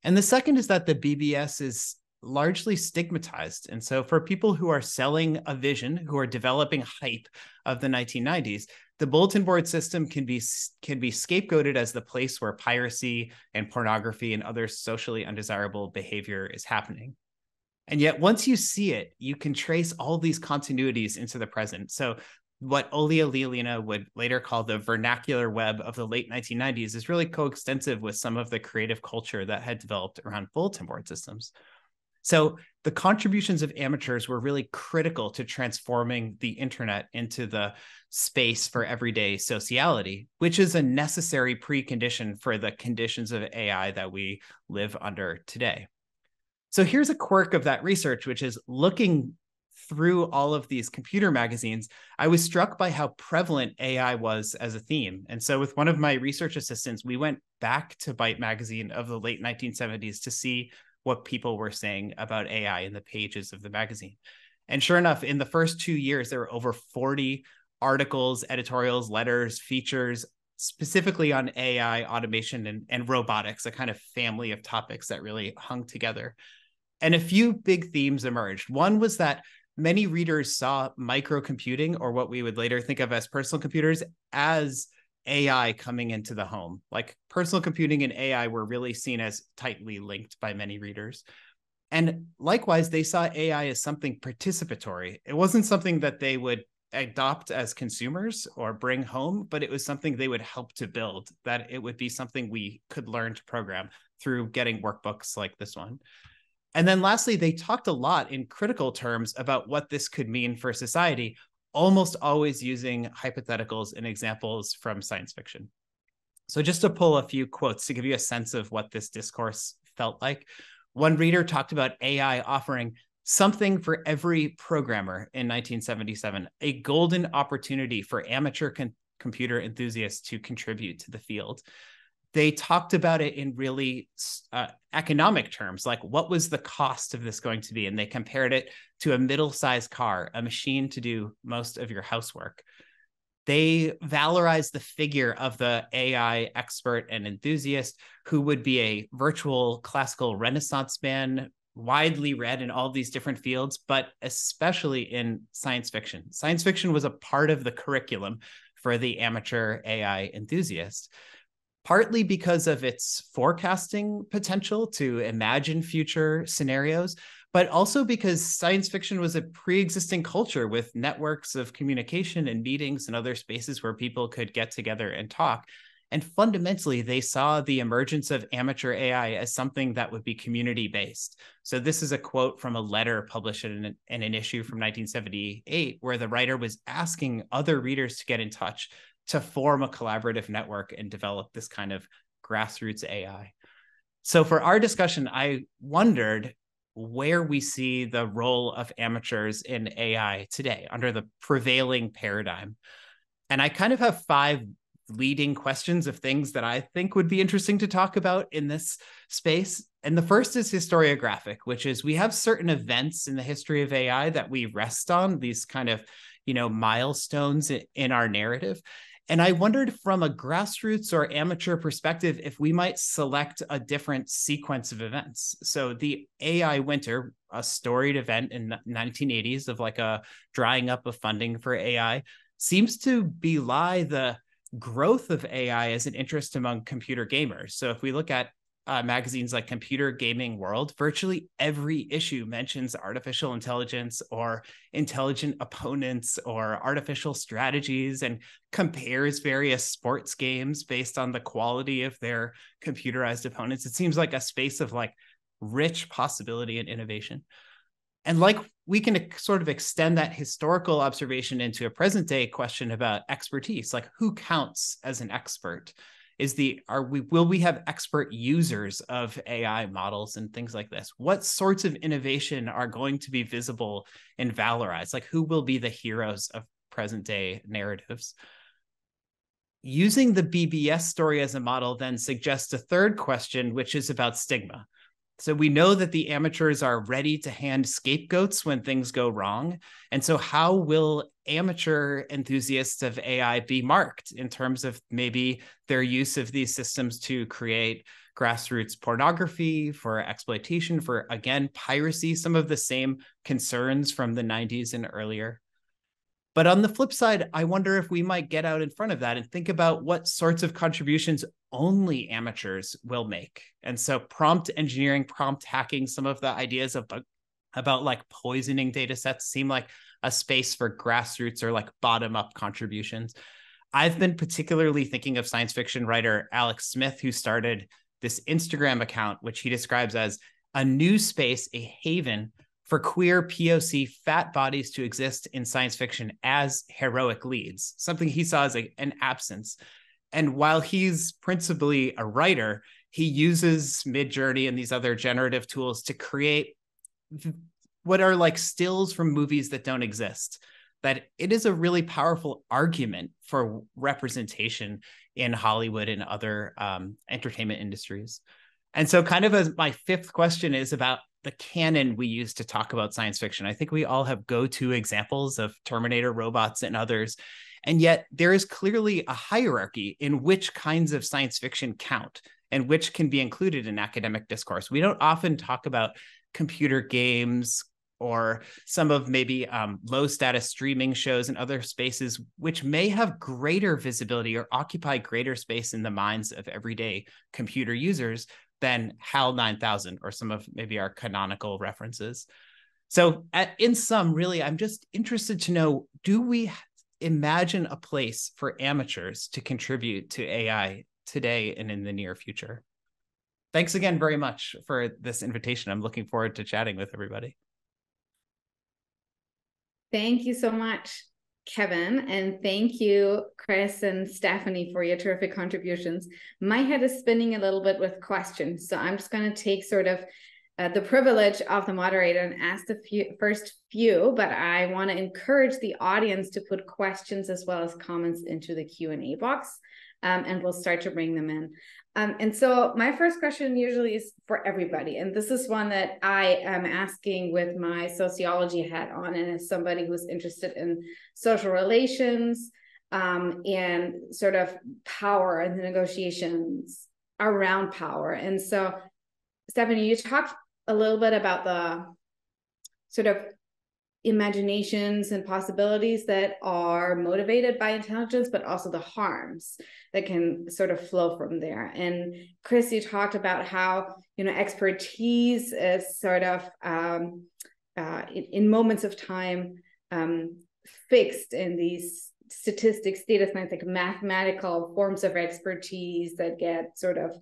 And the second is that the BBS is largely stigmatized. And so for people who are selling a vision, who are developing hype of the 1990s, the bulletin board system can be scapegoated as the place where piracy and pornography and other socially undesirable behavior is happening. And yet once you see it, you can trace all these continuities into the present. So what Olia Lealina would later call the vernacular web of the late 1990s is really coextensive with some of the creative culture that had developed around bulletin board systems. So the contributions of amateurs were really critical to transforming the internet into the space for everyday sociality, which is a necessary precondition for the conditions of AI that we live under today. So here's a quirk of that research, which is looking through all of these computer magazines, I was struck by how prevalent AI was as a theme. And so with one of my research assistants, we went back to Byte magazine of the late 1970s to see what people were saying about AI in the pages of the magazine. And sure enough, in the first 2 years, there were over 40 articles, editorials, letters, features, specifically on AI, automation, and robotics, a kind of family of topics that really hung together. And a few big themes emerged. One was that many readers saw microcomputing, or what we would later think of as personal computers, as AI coming into the home. Like personal computing and AI were really seen as tightly linked by many readers. And likewise, they saw AI as something participatory. It wasn't something that they would adopt as consumers or bring home, but it was something they would help to build, that it would be something we could learn to program through getting workbooks like this one. And then lastly, they talked a lot in critical terms about what this could mean for society, almost always using hypotheticals and examples from science fiction. So just to pull a few quotes to give you a sense of what this discourse felt like, one reader talked about AI offering something for every programmer in 1977, a golden opportunity for amateur computer enthusiasts to contribute to the field. They talked about it in really economic terms, like what was the cost of this going to be? And they compared it to a middle-sized car, a machine to do most of your housework. They valorized the figure of the AI expert and enthusiast who would be a virtual classical Renaissance man, widely read in all these different fields, but especially in science fiction. Science fiction was a part of the curriculum for the amateur AI enthusiast, partly because of its forecasting potential to imagine future scenarios, but also because science fiction was a pre-existing culture with networks of communication and meetings and other spaces where people could get together and talk. And fundamentally, they saw the emergence of amateur AI as something that would be community-based. So this is a quote from a letter published in an issue from 1978, where the writer was asking other readers to get in touch to form a collaborative network and develop this kind of grassroots AI. So for our discussion, I wondered where we see the role of amateurs in AI today under the prevailing paradigm. And I kind of have 5 leading questions of things that I think would be interesting to talk about in this space. And the first is historiographic, which is we have certain events in the history of AI that we rest on, these kind of, milestones in our narrative. And I wondered from a grassroots or amateur perspective, if we might select a different sequence of events. So the AI winter, a storied event in the 1980s of like a drying up of funding for AI, seems to belie the growth of AI as an interest among computer gamers. So if we look at magazines like Computer Gaming World, virtually every issue mentions artificial intelligence or intelligent opponents or artificial strategies and compares various sports games based on the quality of their computerized opponents. It seems like a space of like rich possibility and innovation. And like we can sort of extend that historical observation into a present day question about expertise, like who counts as an expert? Will we have expert users of AI models and things like this? What sorts of innovation are going to be visible and valorized? Like who will be the heroes of present day narratives? Using the BBS story as a model then suggests a third question, which is about stigma. So we know that the amateurs are ready to hand scapegoats when things go wrong. And so how will amateur enthusiasts of AI be marked in terms of maybe their use of these systems to create grassroots pornography, for exploitation, for, again, piracy, some of the same concerns from the 90s and earlier? But on the flip side, I wonder if we might get out in front of that and think about what sorts of contributions only amateurs will make. And so prompt engineering, prompt hacking, some of the ideas about like poisoning data sets seem like a space for grassroots or like bottom-up contributions. I've been particularly thinking of science fiction writer Alex Smith, who started this Instagram account, which he describes as a new space, a haven for queer POC fat bodies to exist in science fiction as heroic leads, something he saw as an absence. And while he's principally a writer, he uses Midjourney and these other generative tools to create what are like stills from movies that don't exist. That it is a really powerful argument for representation in Hollywood and other entertainment industries. And so kind of as my fifth question is about the canon we use to talk about science fiction. I think we all have go-to examples of Terminator robots and others. And yet there is clearly a hierarchy in which kinds of science fiction count and which can be included in academic discourse. We don't often talk about computer games or some of maybe low status streaming shows and other spaces, which may have greater visibility or occupy greater space in the minds of everyday computer users than HAL 9000 or some of maybe our canonical references. So in sum, really, I'm just interested to know, do we imagine a place for amateurs to contribute to AI today and in the near future? Thanks again very much for this invitation. I'm looking forward to chatting with everybody. Thank you so much, Kevin. And thank you, Chris and Stephanie, for your terrific contributions. My head is spinning a little bit with questions. So I'm just going to take sort of the privilege of the moderator and ask the first few, but I want to encourage the audience to put questions as well as comments into the Q&A box, and we'll start to bring them in. And so my first question usually is for everybody. And this is one that I am asking with my sociology hat on, and as somebody who's interested in social relations and sort of power and the negotiations around power. And so, Stephanie, you talked a little bit about the sort of imaginations and possibilities that are motivated by intelligence, but also the harms that can sort of flow from there. And Chris, you talked about how, you know, expertise is sort of in moments of time fixed in these statistics, data science, like mathematical forms of expertise that get sort of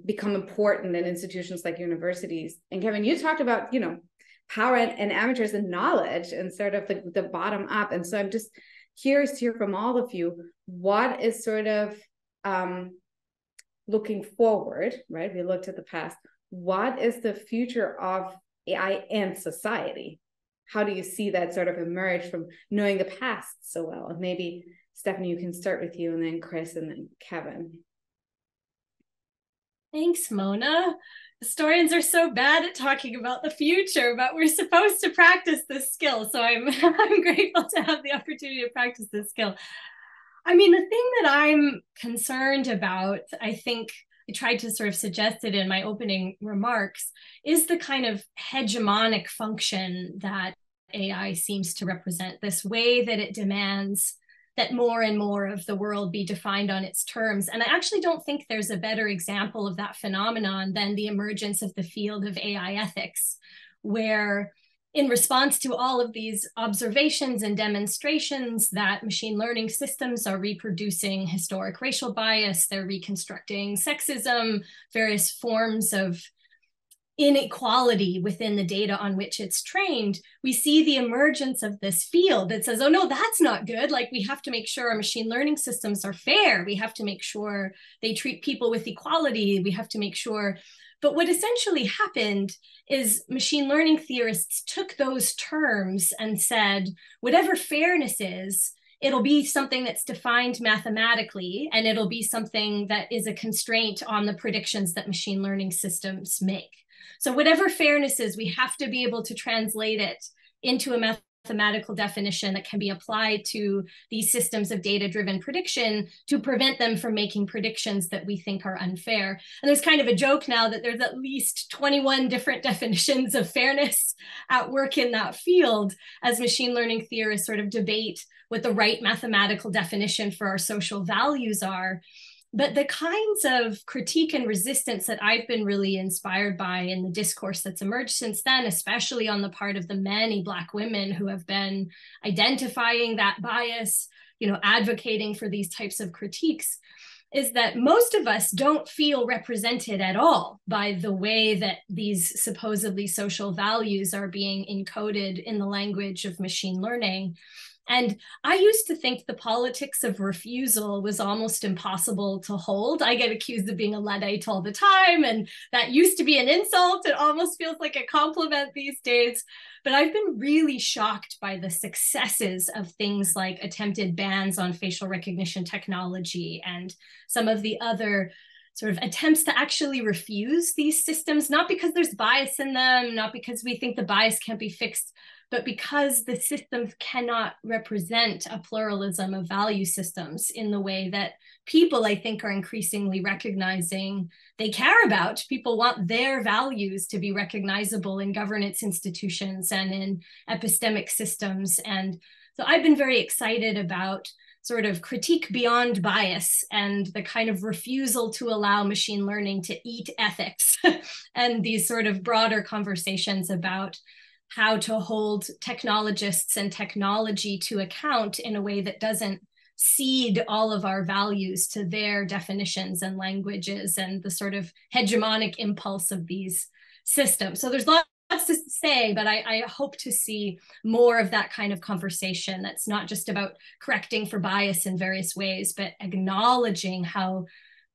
become important in institutions like universities. And Kevin, you talked about, you know, power and amateurs and knowledge and sort of the bottom up. And so I'm just curious to hear from all of you, what is sort of looking forward, right? We looked at the past. What is the future of AI and society? How do you see that sort of emerge from knowing the past so well? And maybe, Stephanie, you can start with you, and then Chris, and then Kevin. Thanks, Mona. Historians are so bad at talking about the future, but we're supposed to practice this skill. So I'm grateful to have the opportunity to practice this skill. I mean, the thing that I'm concerned about, I think I tried to sort of suggest it in my opening remarks, is the kind of hegemonic function that AI seems to represent, this way that it demands that more and more of the world be defined on its terms. And I actually don't think there's a better example of that phenomenon than the emergence of the field of AI ethics, where in response to all of these observations and demonstrations that machine learning systems are reproducing historic racial bias, they're reconstructing sexism, various forms of inequality within the data on which it's trained, we see the emergence of this field that says, oh no, that's not good. Like, we have to make sure our machine learning systems are fair. We have to make sure they treat people with equality. We have to make sure. But what essentially happened is machine learning theorists took those terms and said, whatever fairness is, it'll be something that's defined mathematically, and it'll be something that is a constraint on the predictions that machine learning systems make. So whatever fairness is, we have to be able to translate it into a mathematical definition that can be applied to these systems of data-driven prediction to prevent them from making predictions that we think are unfair. And there's kind of a joke now that there's at least 21 different definitions of fairness at work in that field as machine learning theorists sort of debate what the right mathematical definition for our social values are. But the kinds of critique and resistance that I've been really inspired by in the discourse that's emerged since then, especially on the part of the many Black women who have been identifying that bias, you know, advocating for these types of critiques, is that most of us don't feel represented at all by the way that these supposedly social values are being encoded in the language of machine learning. And I used to think the politics of refusal was almost impossible to hold. I get accused of being a Luddite all the time, and that used to be an insult. It almost feels like a compliment these days. But I've been really shocked by the successes of things like attempted bans on facial recognition technology and some of the other sort of attempts to actually refuse these systems, not because there's bias in them, not because we think the bias can't be fixed, but because the systems cannot represent a pluralism of value systems in the way that people, I think, are increasingly recognizing they care about. People want their values to be recognizable in governance institutions and in epistemic systems. And so I've been very excited about sort of critique beyond bias and the kind of refusal to allow machine learning to eat ethics and these sort of broader conversations about how to hold technologists and technology to account in a way that doesn't cede all of our values to their definitions and languages and the sort of hegemonic impulse of these systems. So there's lots to say, but I hope to see more of that kind of conversation that's not just about correcting for bias in various ways, but acknowledging how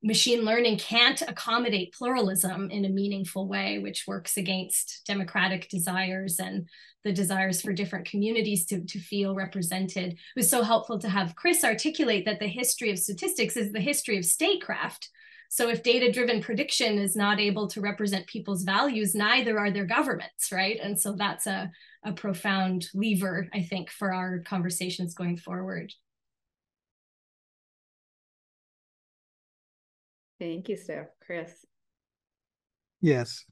machine learning can't accommodate pluralism in a meaningful way, which works against democratic desires and the desires for different communities to feel represented. It was so helpful to have Chris articulate that the history of statistics is the history of statecraft. So if data-driven prediction is not able to represent people's values, neither are their governments, right? And so that's a profound lever, I think, for our conversations going forward. Thank you, Steph. Chris? Yes.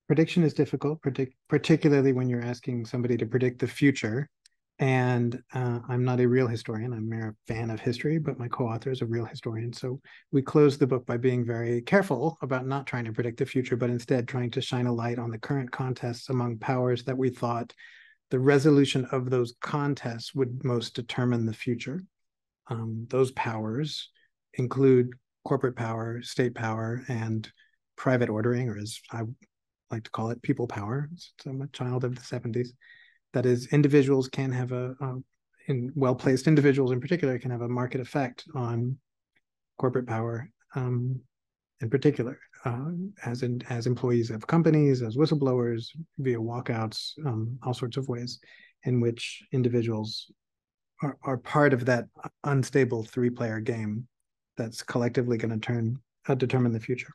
Prediction is difficult, particularly when you're asking somebody to predict the future. And I'm not a real historian. I'm a fan of history, but my co-author is a real historian. So we closed the book by being very careful about not trying to predict the future, but instead trying to shine a light on the current contests among powers that we thought the resolution of those contests would most determine the future. Those powers include corporate power, state power, and private ordering, or as I like to call it, people power. So I'm a child of the 70s. That is, individuals can have well-placed individuals in particular can have a market effect on corporate power in particular, as employees of companies, as whistleblowers, via walkouts, all sorts of ways in which individuals are part of that unstable three-player game that's collectively going to determine the future.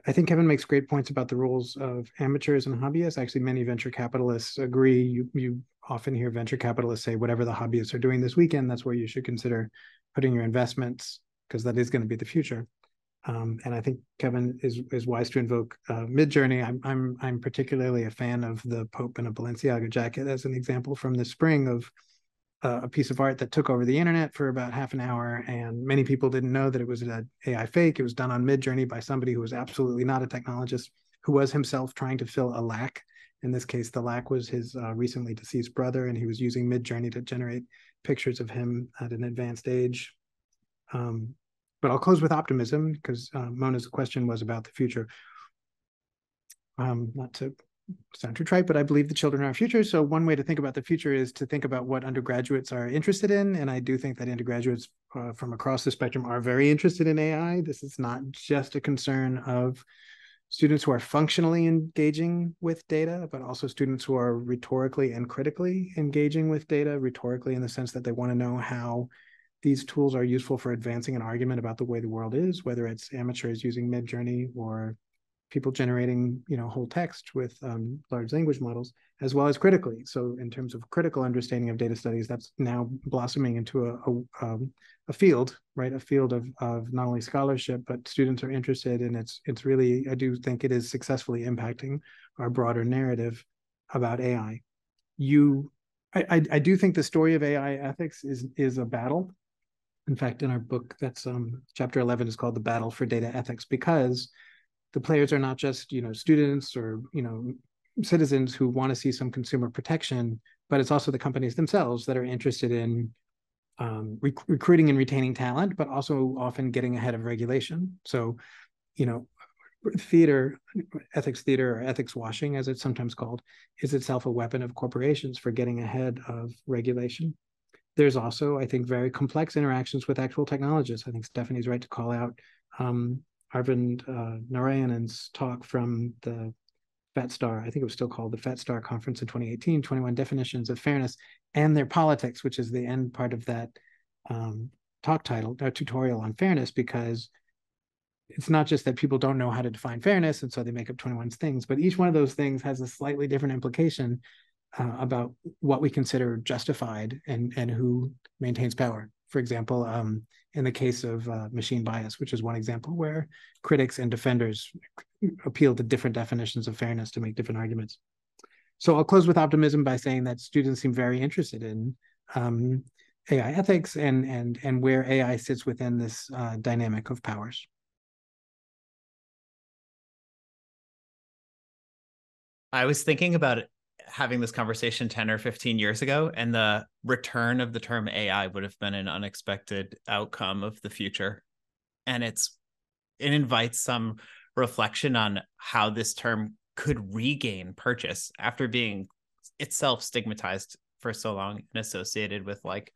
I think Kevin makes great points about the roles of amateurs and hobbyists. Actually, many venture capitalists agree. You often hear venture capitalists say, whatever the hobbyists are doing this weekend, that's where you should consider putting your investments, because that is going to be the future. And I think Kevin is wise to invoke Midjourney. I'm particularly a fan of the Pope in a Balenciaga jacket as an example from the spring of a piece of art that took over the internet for about half an hour, and many people didn't know that it was an AI fake. It was done on Midjourney by somebody who was absolutely not a technologist, who was himself trying to fill a lack. In this case, the lack was his recently deceased brother, and he was using Midjourney to generate pictures of him at an advanced age. But I'll close with optimism, because Mona's question was about the future. Not to sound too trite, but I believe the children are our future. So one way to think about the future is to think about what undergraduates are interested in. And I do think that undergraduates from across the spectrum are very interested in AI. This is not just a concern of students who are functionally engaging with data, but also students who are rhetorically and critically engaging with data, rhetorically in the sense that they want to know how these tools are useful for advancing an argument about the way the world is, whether it's amateurs using Midjourney or people generating, whole text with large language models, as well as critically. So in terms of critical understanding of data studies, that's now blossoming into a field, right? A field of not only scholarship, but students are interested, and it's really, I do think it is successfully impacting our broader narrative about AI. I do think the story of AI ethics is a battle. In fact, in our book, that's chapter 11 is called The Battle for Data Ethics, because the players are not just, students or, citizens who want to see some consumer protection, but it's also the companies themselves that are interested in recruiting and retaining talent, but also often getting ahead of regulation. So, ethics theater, or ethics washing, as it's sometimes called, is itself a weapon of corporations for getting ahead of regulation. There's also, I think, very complex interactions with actual technologists. I think Stephanie's right to call out Arvind Narayanan's talk from the FATSTAR, I think it was still called the FATSTAR conference in 2018, 21 definitions of fairness and their politics, which is the end part of that tutorial on fairness, because it's not just that people don't know how to define fairness, and so they make up 21 things, but each one of those things has a slightly different implication about what we consider justified and who maintains power. For example, in the case of machine bias, which is one example where critics and defenders appeal to different definitions of fairness to make different arguments. So I'll close with optimism by saying that students seem very interested in AI ethics and where AI sits within this dynamic of powers. I was thinking about having this conversation 10 or 15 years ago, and the return of the term AI would have been an unexpected outcome of the future. And it invites some reflection on how this term could regain purchase after being itself stigmatized for so long and associated with like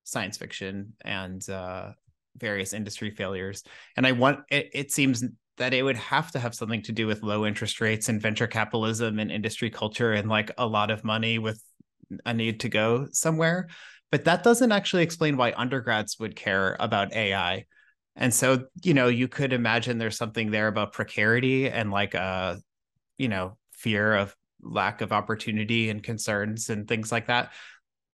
science fiction and various industry failures. And it seems that it would have to have something to do with low interest rates and venture capitalism and industry culture and like a lot of money with a need to go somewhere. But that doesn't actually explain why undergrads would care about AI. And so, you could imagine there's something there about precarity and like fear of lack of opportunity and concerns and things like that.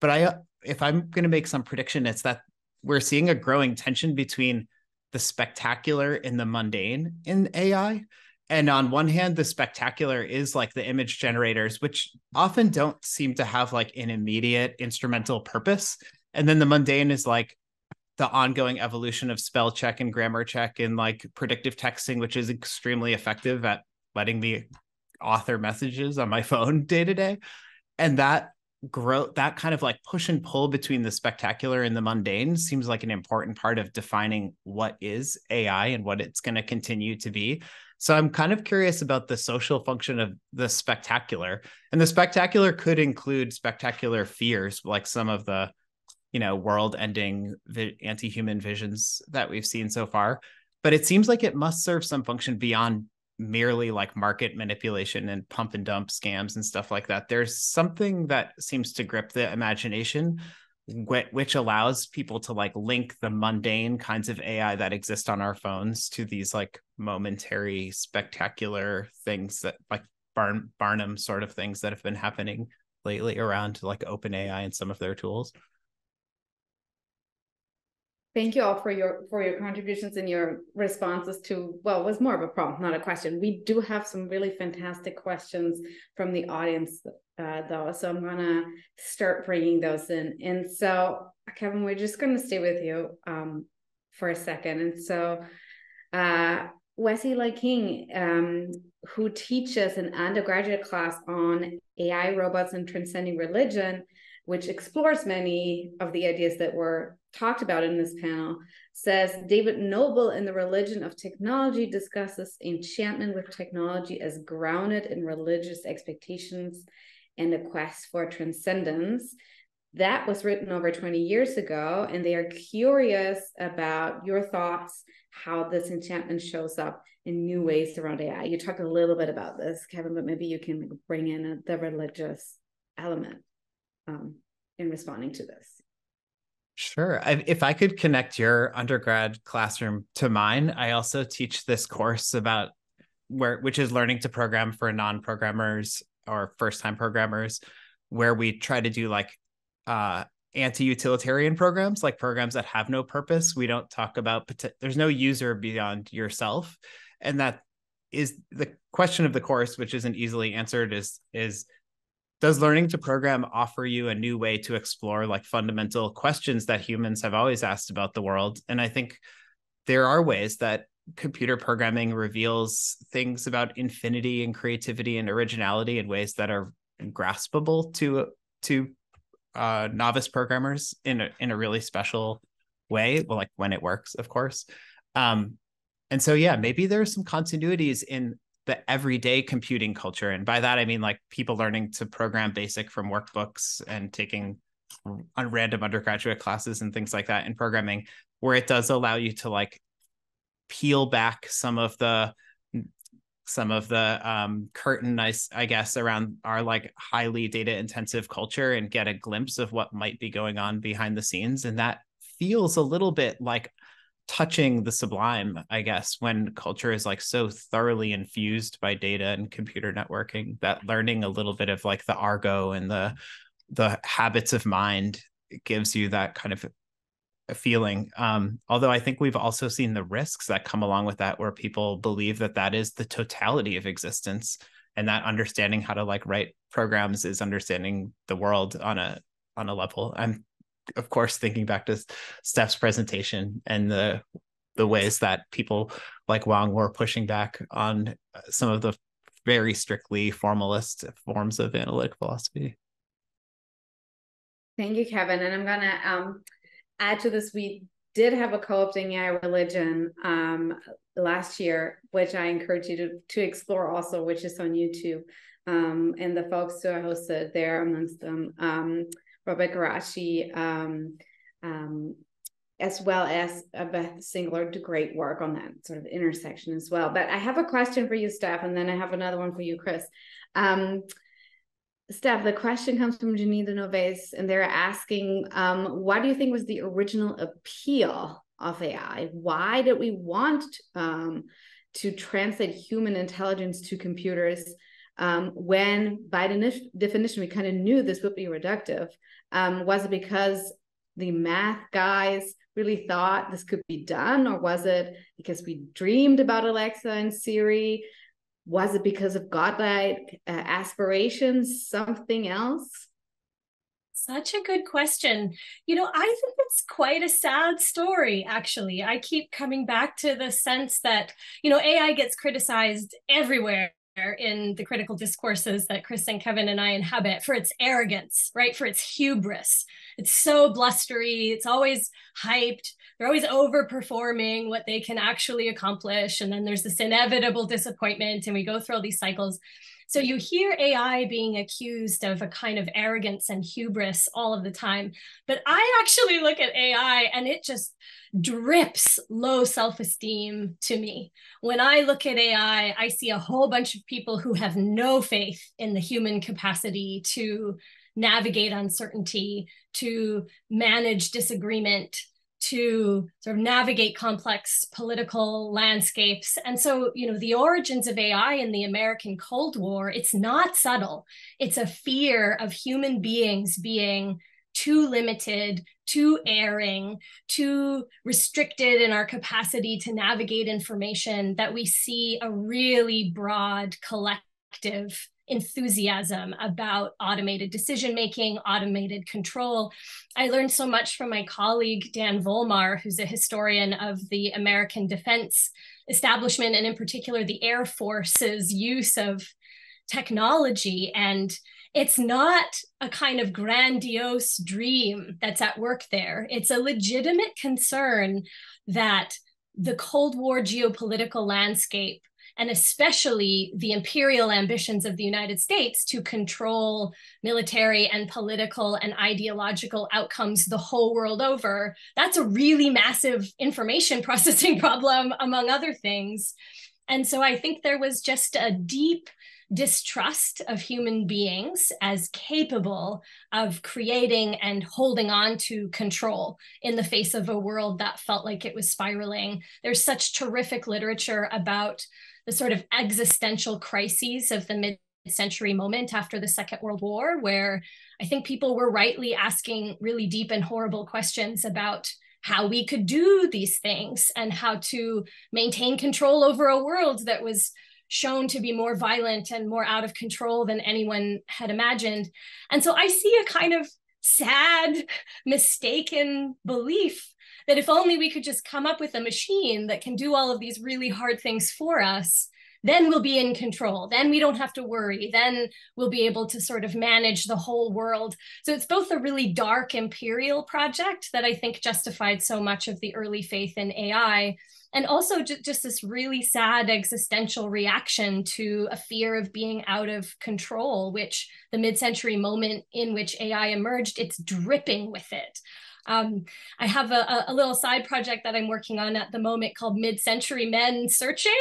But if I'm going to make some prediction, it's that we're seeing a growing tension between the spectacular and the mundane in AI. And on one hand, the spectacular is like the image generators, which often don't seem to have like an immediate instrumental purpose. And then the mundane is like the ongoing evolution of spell check and grammar check and like predictive texting, which is extremely effective at letting me author messages on my phone day to day. And that kind of like push and pull between the spectacular and the mundane seems like an important part of defining what is AI and what it's going to continue to be. So I'm kind of curious about the social function of the spectacular, and the spectacular could include spectacular fears, like some of the, world-ending anti-human visions that we've seen so far. But it seems like it must serve some function beyond merely like market manipulation and pump and dump scams and stuff like that. There's something that seems to grip the imagination, which allows people to like link the mundane kinds of AI that exist on our phones to these like momentary spectacular things that like Barnum sort of things that have been happening lately around like OpenAI and some of their tools. Thank you all for your contributions and your responses to, well, it was more of a prompt, not a question. We do have some really fantastic questions from the audience, though. So I'm going to start bringing those in. And so, Kevin, we're just going to stay with you for a second. And so, Wesley King, who teaches an undergraduate class on AI, robots, and transcending religion, which explores many of the ideas that were talked about in this panel, says David Noble in The Religion of Technology discusses enchantment with technology as grounded in religious expectations and a quest for transcendence. That was written over 20 years ago, and they are curious about your thoughts, how this enchantment shows up in new ways around AI. You talked a little bit about this, Kevin, but maybe you can bring in the religious element in responding to this. Sure. If I could connect your undergrad classroom to mine, I also teach this course about which is learning to program for non-programmers or first-time programmers, where we try to do like anti-utilitarian programs, like programs that have no purpose. We don't talk about, there's no user beyond yourself. And that is the question of the course, which isn't easily answered, is does learning to program offer you a new way to explore like fundamental questions that humans have always asked about the world? And I think there are ways that computer programming reveals things about infinity and creativity and originality in ways that are graspable to novice programmers in a really special way, well, like when it works, of course. And so, yeah, maybe there's some continuities in the everyday computing culture. And by that, I mean like people learning to program BASIC from workbooks and taking random undergraduate classes and things like that in programming, where it does allow you to like peel back some of the curtain, I guess, around our like highly data intensive culture and get a glimpse of what might be going on behind the scenes. And that feels a little bit like touching the sublime, I guess, when culture is like so thoroughly infused by data and computer networking, that learning a little bit of like the argot and the habits of mind gives you that kind of a feeling. Although I think we've also seen the risks that come along with that, where people believe that that is the totality of existence, and that understanding how to like write programs is understanding the world on a level. I'm of course thinking back to Steph's presentation and the ways that people like Wang were pushing back on some of the very strictly formalist forms of analytic philosophy. Thank you, Kevin. And I'm gonna add to this. We did have a co-opting AI religion last year, which I encourage you to explore also, which is on YouTube. And the folks who I hosted there, amongst them, Robert Garashi, as well as Beth Singler, do great work on that sort of intersection as well. But I have a question for you, Steph, and then I have another one for you, Chris. Steph, the question comes from Janine Denoves, and they're asking, what do you think was the original appeal of AI? Why did we want to translate human intelligence to computers when, by definition, we kind of knew this would be reductive? Was it because the math guys really thought this could be done, or was it because we dreamed about Alexa and Siri? Was it because of godlike aspirations, something else? Such a good question. You know, I think it's quite a sad story, actually. I keep coming back to the sense that, you know, AI gets criticized everywhere in the critical discourses that Chris and Kevin and I inhabit for its arrogance, right? For its hubris. It's so blustery. It's always hyped. They're always overperforming what they can actually accomplish. And then there's this inevitable disappointment, and we go through all these cycles. So you hear AI being accused of a kind of arrogance and hubris all of the time. But I actually look at AI and it just drips low self-esteem to me. When I look at AI, I see a whole bunch of people who have no faith in the human capacity to navigate uncertainty, to manage disagreement, to sort of navigate complex political landscapes. And so, you know, the origins of AI in the American Cold War, it's not subtle. It's a fear of human beings being too limited, too erring, too restricted in our capacity to navigate information, that we see a really broad collective enthusiasm about automated decision-making, automated control. I learned so much from my colleague, Dan Volmar, who's a historian of the American defense establishment, and in particular, the Air Force's use of technology. And it's not a kind of grandiose dream that's at work there. It's a legitimate concern that the Cold War geopolitical landscape, and especially the imperial ambitions of the United States to control military and political and ideological outcomes the whole world over, that's a really massive information processing problem, among other things. And so I think there was just a deep distrust of human beings as capable of creating and holding on to control in the face of a world that felt like it was spiraling. There's such terrific literature about the sort of existential crises of the mid-century moment after the Second World War, where I think people were rightly asking really deep and horrible questions about how we could do these things and how to maintain control over a world that was shown to be more violent and more out of control than anyone had imagined. And so I see a kind of sad, mistaken belief that if only we could just come up with a machine that can do all of these really hard things for us, then we'll be in control. Then we don't have to worry. Then we'll be able to sort of manage the whole world. So it's both a really dark imperial project that I think justified so much of the early faith in AI, and also just this really sad existential reaction to a fear of being out of control, which the mid-century moment in which AI emerged, it's dripping with it. I have a little side project that I'm working on at the moment called Mid-Century Men Searching,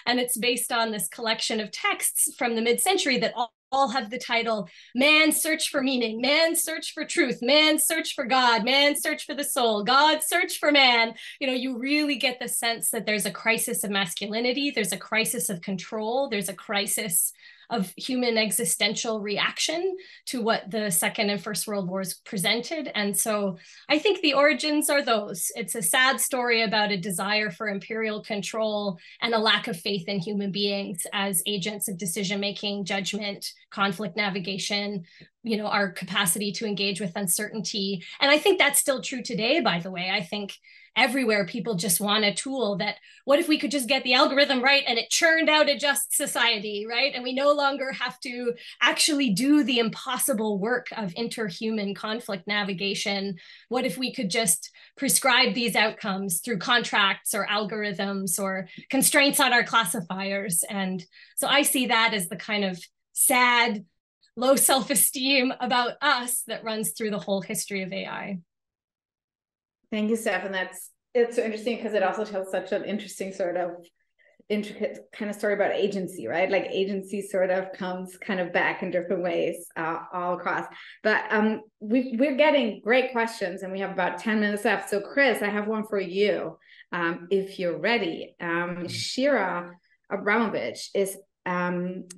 and it's based on this collection of texts from the mid-century that all have the title, Man Search for Meaning, Man Search for Truth, Man Search for God, Man Search for the Soul, God Search for Man. You know, you really get the sense that there's a crisis of masculinity, there's a crisis of control, there's a crisis of human existential reaction to what the Second and First World Wars presented. And so I think the origins are those. It's a sad story about a desire for imperial control and a lack of faith in human beings as agents of decision-making, judgment, conflict navigation, you know, our capacity to engage with uncertainty. And I think that's still true today, by the way. I think everywhere people just want a tool that, what if we could just get the algorithm right and it churned out a just society, right? And we no longer have to actually do the impossible work of interhuman conflict navigation. What if we could just prescribe these outcomes through contracts or algorithms or constraints on our classifiers? And so I see that as the kind of sad, low self-esteem about us that runs through the whole history of AI. Thank you, Steph. And it's so interesting because it also tells such an interesting sort of intricate kind of story about agency, right? Like agency sort of comes kind of back in different ways all across. But we're getting great questions and we have about 10 minutes left. So Chris, I have one for you if you're ready. Shira Abramovich is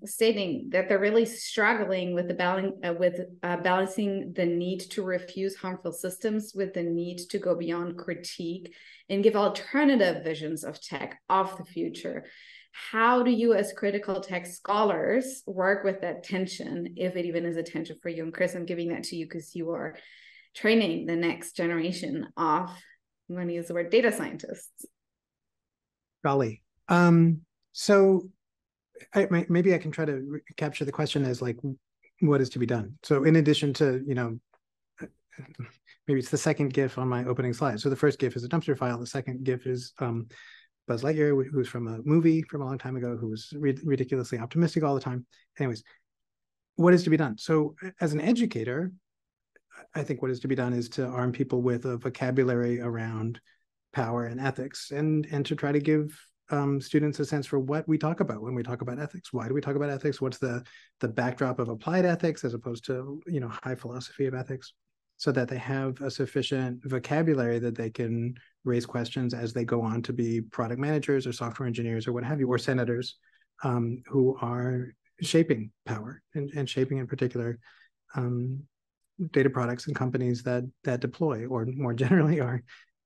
stating that they're really struggling with the balancing the need to refuse harmful systems with the need to go beyond critique and give alternative visions of tech of the future. How do you, as critical tech scholars, work with that tension, if it even is a tension for you? And Chris, I'm giving that to you because you are training the next generation of, I'm going to use the word, data scientists. Golly. So maybe I can try to capture the question as like, what is to be done? So in addition to, you know, maybe it's the second GIF on my opening slide. So the first GIF is a dumpster file. The second GIF is Buzz Lightyear, who's from a movie from a long time ago, who was ridiculously optimistic all the time. Anyways, what is to be done? So as an educator, I think what is to be done is to arm people with a vocabulary around power and ethics, and to try to give students a sense for what we talk about when we talk about ethics. Why do we talk about ethics? What's the backdrop of applied ethics as opposed to, you know, high philosophy of ethics, so that they have a sufficient vocabulary that they can raise questions as they go on to be product managers or software engineers or what have you, or senators who are shaping power and shaping in particular data products and companies that deploy, or more generally are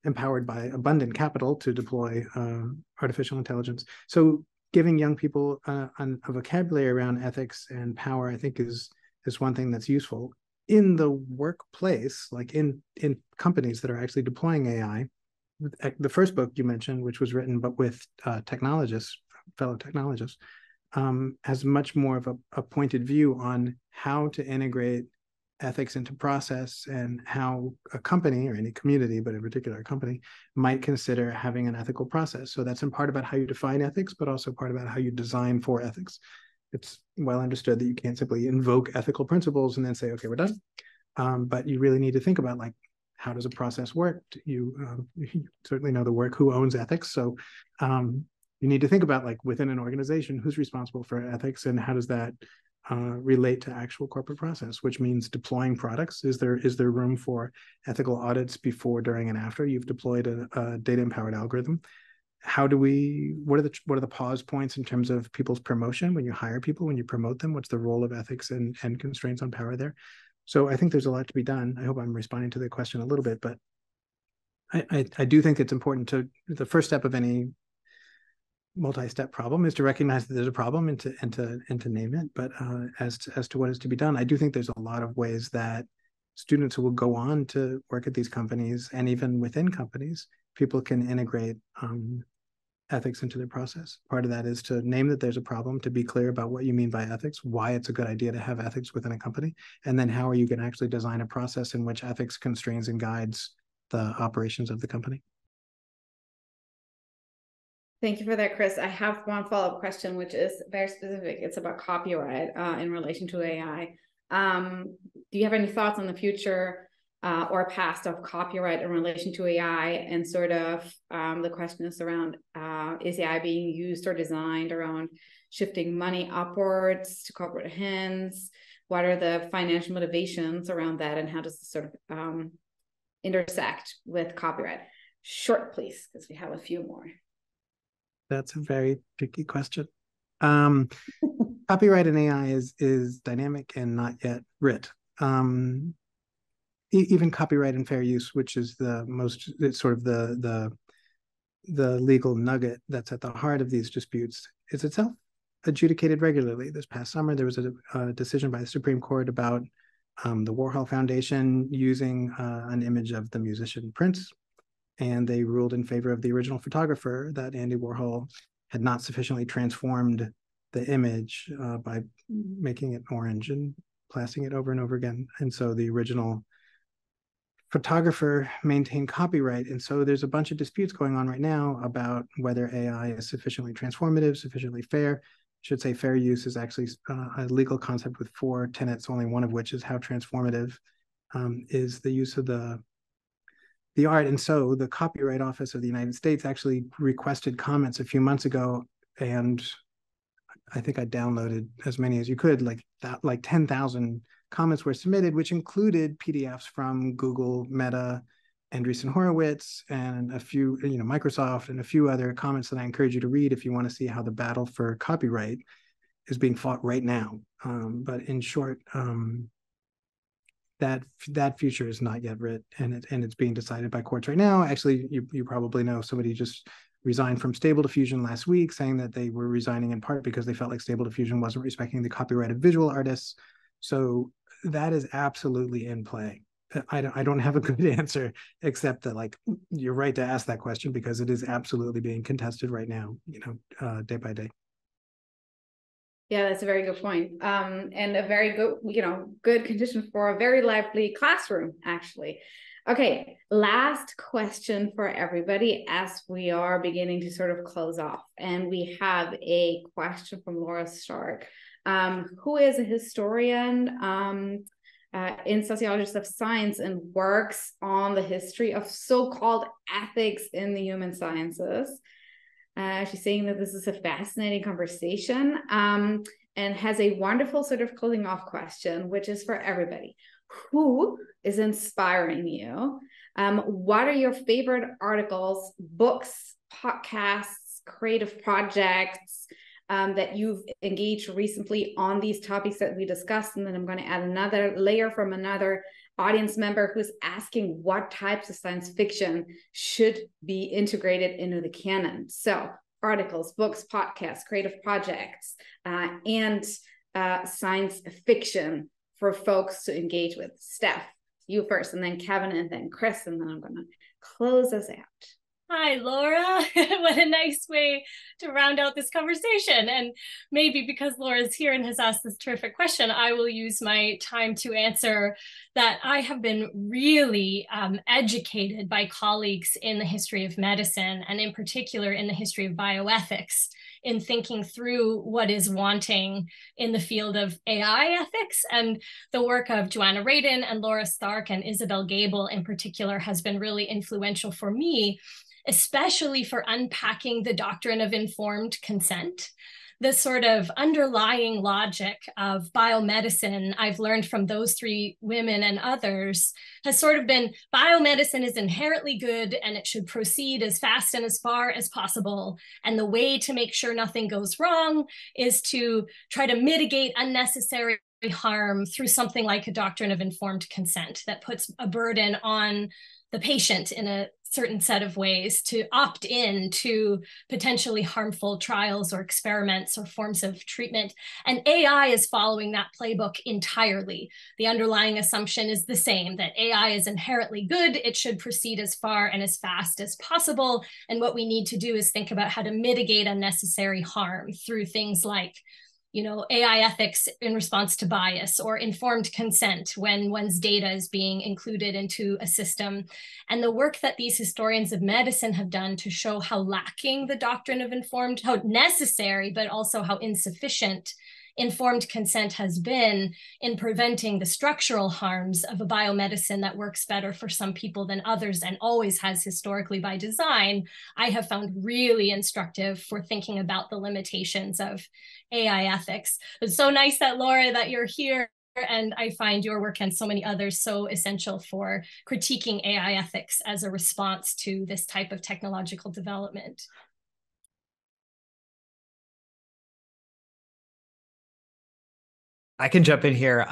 empowered by abundant capital to deploy artificial intelligence. So giving young people a vocabulary around ethics and power, I think is one thing that's useful. In the workplace, like in companies that are actually deploying AI, the first book you mentioned, which was written but with technologists, fellow technologists, has much more of a pointed view on how to integrate ethics into process and how a company, or any community, but in particular a company, might consider having an ethical process. So that's in part about how you define ethics, but also part about how you design for ethics. It's well understood that you can't simply invoke ethical principles and then say, okay, we're done. But you really need to think about, like, how does a process work? You certainly know the work, who owns ethics. So you need to think about, like, within an organization, who's responsible for ethics and how does that relate to actual corporate process, which means deploying products. Is there room for ethical audits before, during, and after you've deployed a data-empowered algorithm? What are the pause points in terms of people's promotion when you hire people, when you promote them? What's the role of ethics and constraints on power there? So I think there's a lot to be done. I hope I'm responding to the question a little bit, but I do think it's important the first step of any multi-step problem is to recognize that there's a problem and to name it. But as to what is to be done, I do think there's a lot of ways that students who will go on to work at these companies, and even within companies, people can integrate ethics into their process. Part of that is to name that there's a problem, to be clear about what you mean by ethics, why it's a good idea to have ethics within a company, and then how are you going to actually design a process in which ethics constrains and guides the operations of the company. Thank you for that, Chris. I have one follow-up question, which is very specific. It's about copyright in relation to AI. Do you have any thoughts on the future or past of copyright in relation to AI? And sort of the question is around, is AI being used or designed around shifting money upwards to corporate hands? What are the financial motivations around that? And how does this sort of intersect with copyright? Short, please, because we have a few more. That's a very tricky question. Copyright in AI is dynamic and not yet writ. Even copyright and fair use, which is the most, it's sort of the legal nugget that's at the heart of these disputes, is itself adjudicated regularly. This past summer, there was a decision by the Supreme Court about the Warhol Foundation using an image of the musician Prince, and they ruled in favor of the original photographer that Andy Warhol had not sufficiently transformed the image by making it orange and plasting it over and over again. And so the original photographer maintained copyright. And so there's a bunch of disputes going on right now about whether AI is sufficiently transformative, sufficiently fair. I should say fair use is actually a legal concept with 4 tenets, only one of which is how transformative is the use of the art. And so the Copyright Office of the United States actually requested comments a few months ago, and I think I downloaded as many as you could, like 10,000 comments were submitted, which included PDFs from Google, Meta, Andreessen Horowitz, and a few, Microsoft, and a few other comments that I encourage you to read if you want to see how the battle for copyright is being fought right now. But in short, that future is not yet writ, and it's being decided by courts right now. Actually, you probably know somebody just resigned from Stable Diffusion last week, saying that they were resigning in part because they felt like Stable Diffusion wasn't respecting the copyright of visual artists. So that is absolutely in play. I don't have a good answer, except that you're right to ask that question, because it is absolutely being contested right now, day by day. Yeah, that's a very good point. And a very good, good condition for a very lively classroom, actually. Okay, last question for everybody as we are beginning to sort of close off. And we have a question from Laura Stark, who is a historian in sociologist of science and works on the history of so-called ethics in the human sciences. She's saying that this is a fascinating conversation and has a wonderful sort of closing off question, which is for everybody. Who is inspiring you? What are your favorite articles, books, podcasts, creative projects that you've engaged recently on these topics that we discussed? And then I'm going to add another layer from another audience member who's asking what types of science fiction should be integrated into the canon. So articles, books, podcasts, creative projects, and science fiction for folks to engage with. Steph, you first, and then Kevin, and then Chris, and then I'm going to close us out. Hi, Laura. What a nice way to round out this conversation. And maybe because Laura's here and has asked this terrific question, I will use my time to answer that. I have been really educated by colleagues in the history of medicine, and in particular in the history of bioethics, in thinking through what is wanting in the field of AI ethics. And the work of Joanna Radin and Laura Stark and Isabel Gable in particular has been really influential for me, especially for unpacking the doctrine of informed consent. The sort of underlying logic of biomedicine I've learned from those 3 women and others has sort of been biomedicine is inherently good and it should proceed as fast and as far as possible. And the way to make sure nothing goes wrong is to try to mitigate unnecessary harm through something like a doctrine of informed consent that puts a burden on the patient in a certain set of ways to opt in to potentially harmful trials or experiments or forms of treatment. And AI is following that playbook entirely. The underlying assumption is the same, that AI is inherently good. It should proceed as far and as fast as possible. And what we need to do is think about how to mitigate unnecessary harm through things like AI ethics in response to bias, or informed consent when one's data is being included into a system. And the work that these historians of medicine have done to show how lacking the doctrine of how necessary, but also how insufficient informed consent has been in preventing the structural harms of a biomedicine that works better for some people than others and always has historically by design, I have found really instructive for thinking about the limitations of AI ethics. It's so nice that, Laura, that you're here, and I find your work and so many others so essential for critiquing AI ethics as a response to this type of technological development. I can jump in here.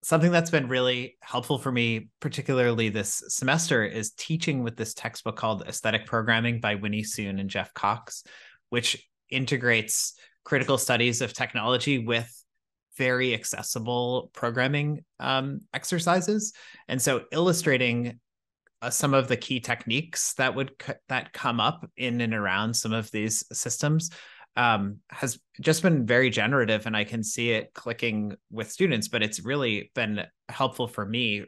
Something that's been really helpful for me, particularly this semester, is teaching with this textbook called Aesthetic Programming by Winnie Soon and Jeff Cox, which integrates critical studies of technology with very accessible programming exercises. And so illustrating some of the key techniques that come up in and around some of these systems has just been very generative, and I can see it clicking with students, but it's really been helpful for me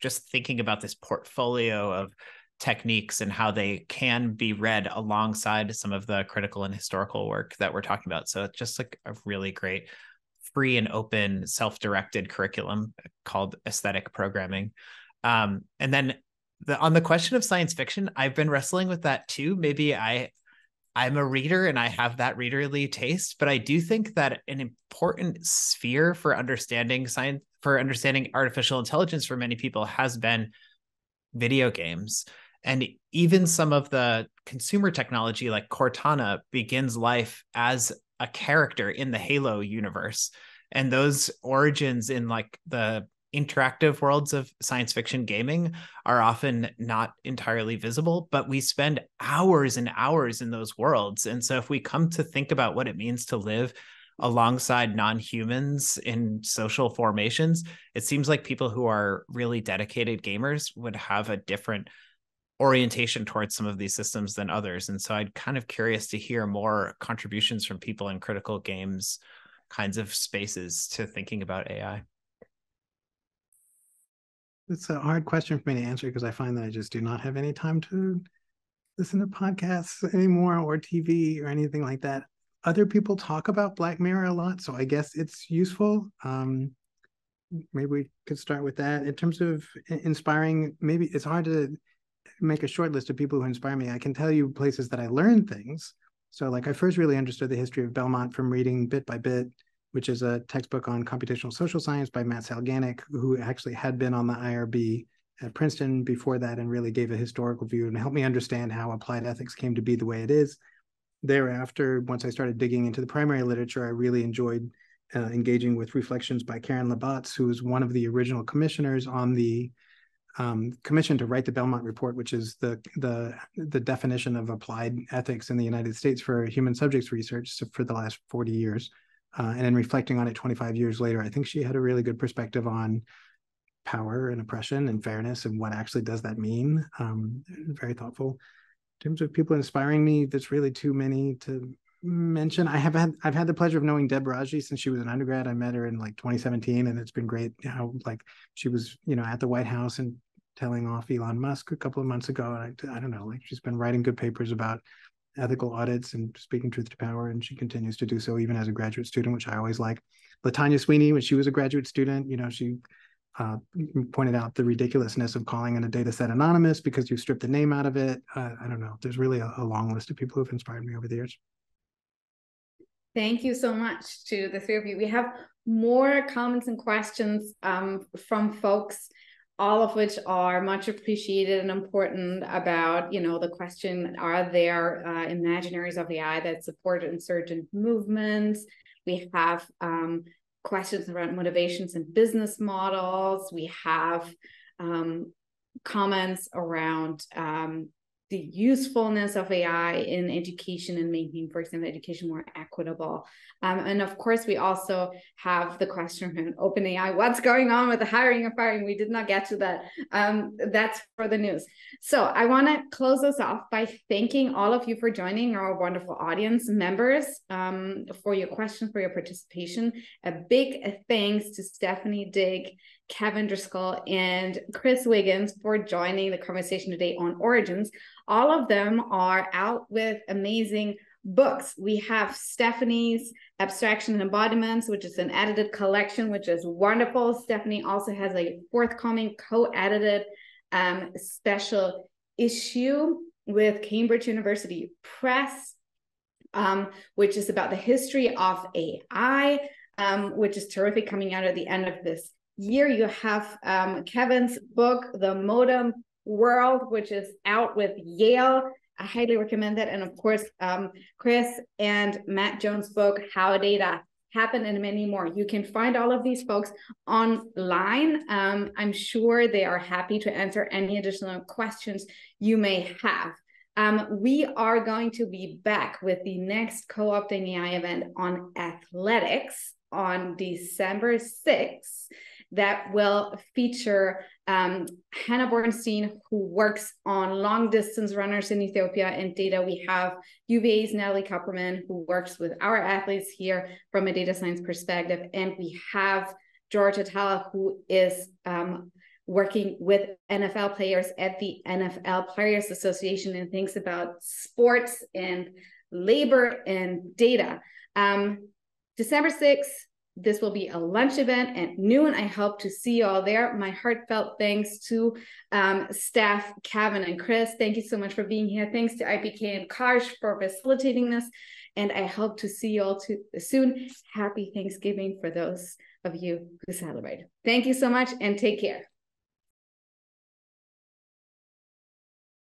just thinking about this portfolio of techniques and how they can be read alongside some of the critical and historical work that we're talking about. So it's just like a really great free and open self-directed curriculum called Aesthetic Programming. And then on the question of science fiction, I've been wrestling with that too. Maybe I'm a reader and I have that readerly taste, but I do think that an important sphere for understanding science, for understanding artificial intelligence for many people has been video games. And even some of the consumer technology like Cortana begins life as a character in the Halo universe. And those origins in like the interactive worlds of science fiction gaming are often not entirely visible, but we spend hours and hours in those worlds. And so if we come to think about what it means to live alongside non-humans in social formations, it seems like people who are really dedicated gamers would have a different orientation towards some of these systems than others. And so I'm kind of curious to hear more contributions from people in critical games kinds of spaces to thinking about AI. It's a hard question for me to answer because I find that I just do not have any time to listen to podcasts anymore or TV or anything like that. Other people talk about Black Mirror a lot, so I guess it's useful. Maybe we could start with that. In terms of inspiring, maybe it's hard to make a short list of people who inspire me. I can tell you places that I learned things. So like I first really understood the history of Belmont from reading Bit by Bit, which is a textbook on computational social science by Matt Salganik, who actually had been on the IRB at Princeton before that and really gave a historical view and helped me understand how applied ethics came to be the way it is. Thereafter, once I started digging into the primary literature, I really enjoyed engaging with reflections by Karen Labatz, who was one of the original commissioners on the commission to write the Belmont Report, which is the definition of applied ethics in the United States for human subjects research for the last 40 years. And in reflecting on it 25 years later, I think she had a really good perspective on power and oppression and fairness and what actually does that mean. Very thoughtful. In terms of people inspiring me, there's really too many to mention. I've had the pleasure of knowing Deb Raji since she was an undergrad. I met her in like 2017, and it's been great how like she was, at the White House and telling off Elon Musk a couple of months ago. And I don't know, like she's been writing good papers about ethical audits and speaking truth to power, and she continues to do so even as a graduate student, which I always like. LaTanya Sweeney, when she was a graduate student, she pointed out the ridiculousness of calling in a data set anonymous because you stripped the name out of it. I don't know. There's really a long list of people who have inspired me over the years. Thank you so much to the three of you. We have more comments and questions from folks, all of which are much appreciated and important about, the question, are there imaginaries of AI that support insurgent movements? We have questions around motivations and business models. We have comments around the usefulness of AI in education and making, for example, education more equitable. And of course, we also have the question around OpenAI. What's going on with the hiring and firing? We did not get to that. That's for the news. So I want to close us off by thanking all of you for joining, our wonderful audience members, for your questions, for your participation. A big thanks to Stephanie Digg, Kevin Driscoll, and Chris Wiggins for joining the conversation today on origins. All of them are out with amazing books. We have Stephanie's Abstractions and Embodiments, which is an edited collection, which is wonderful. Stephanie also has a forthcoming co-edited special issue with Cambridge University Press, which is about the history of AI, which is terrific, coming out at the end of this year. You have Kevin's book, The Modem World, which is out with Yale. I highly recommend that. And of course, Chris and Matt Jones' book, How Data Happen, and many more. You can find all of these folks online. I'm sure they are happy to answer any additional questions you may have. We are going to be back with the next Co-opting AI event on athletics on December 6th. That will feature Hannah Bornstein, who works on long distance runners in Ethiopia and data. We have UVA's Natalie Kupperman, who works with our athletes here from a data science perspective. And we have George Atala, who is working with NFL players at the NFL Players Association and thinks about sports and labor and data. December 6th, this will be a lunch event at noon. I hope to see you all there. My heartfelt thanks to staff, Kevin and Chris. Thank you so much for being here. Thanks to IPK and Karsh for facilitating this. And I hope to see you all soon. Happy Thanksgiving for those of you who celebrate. Thank you so much and take care.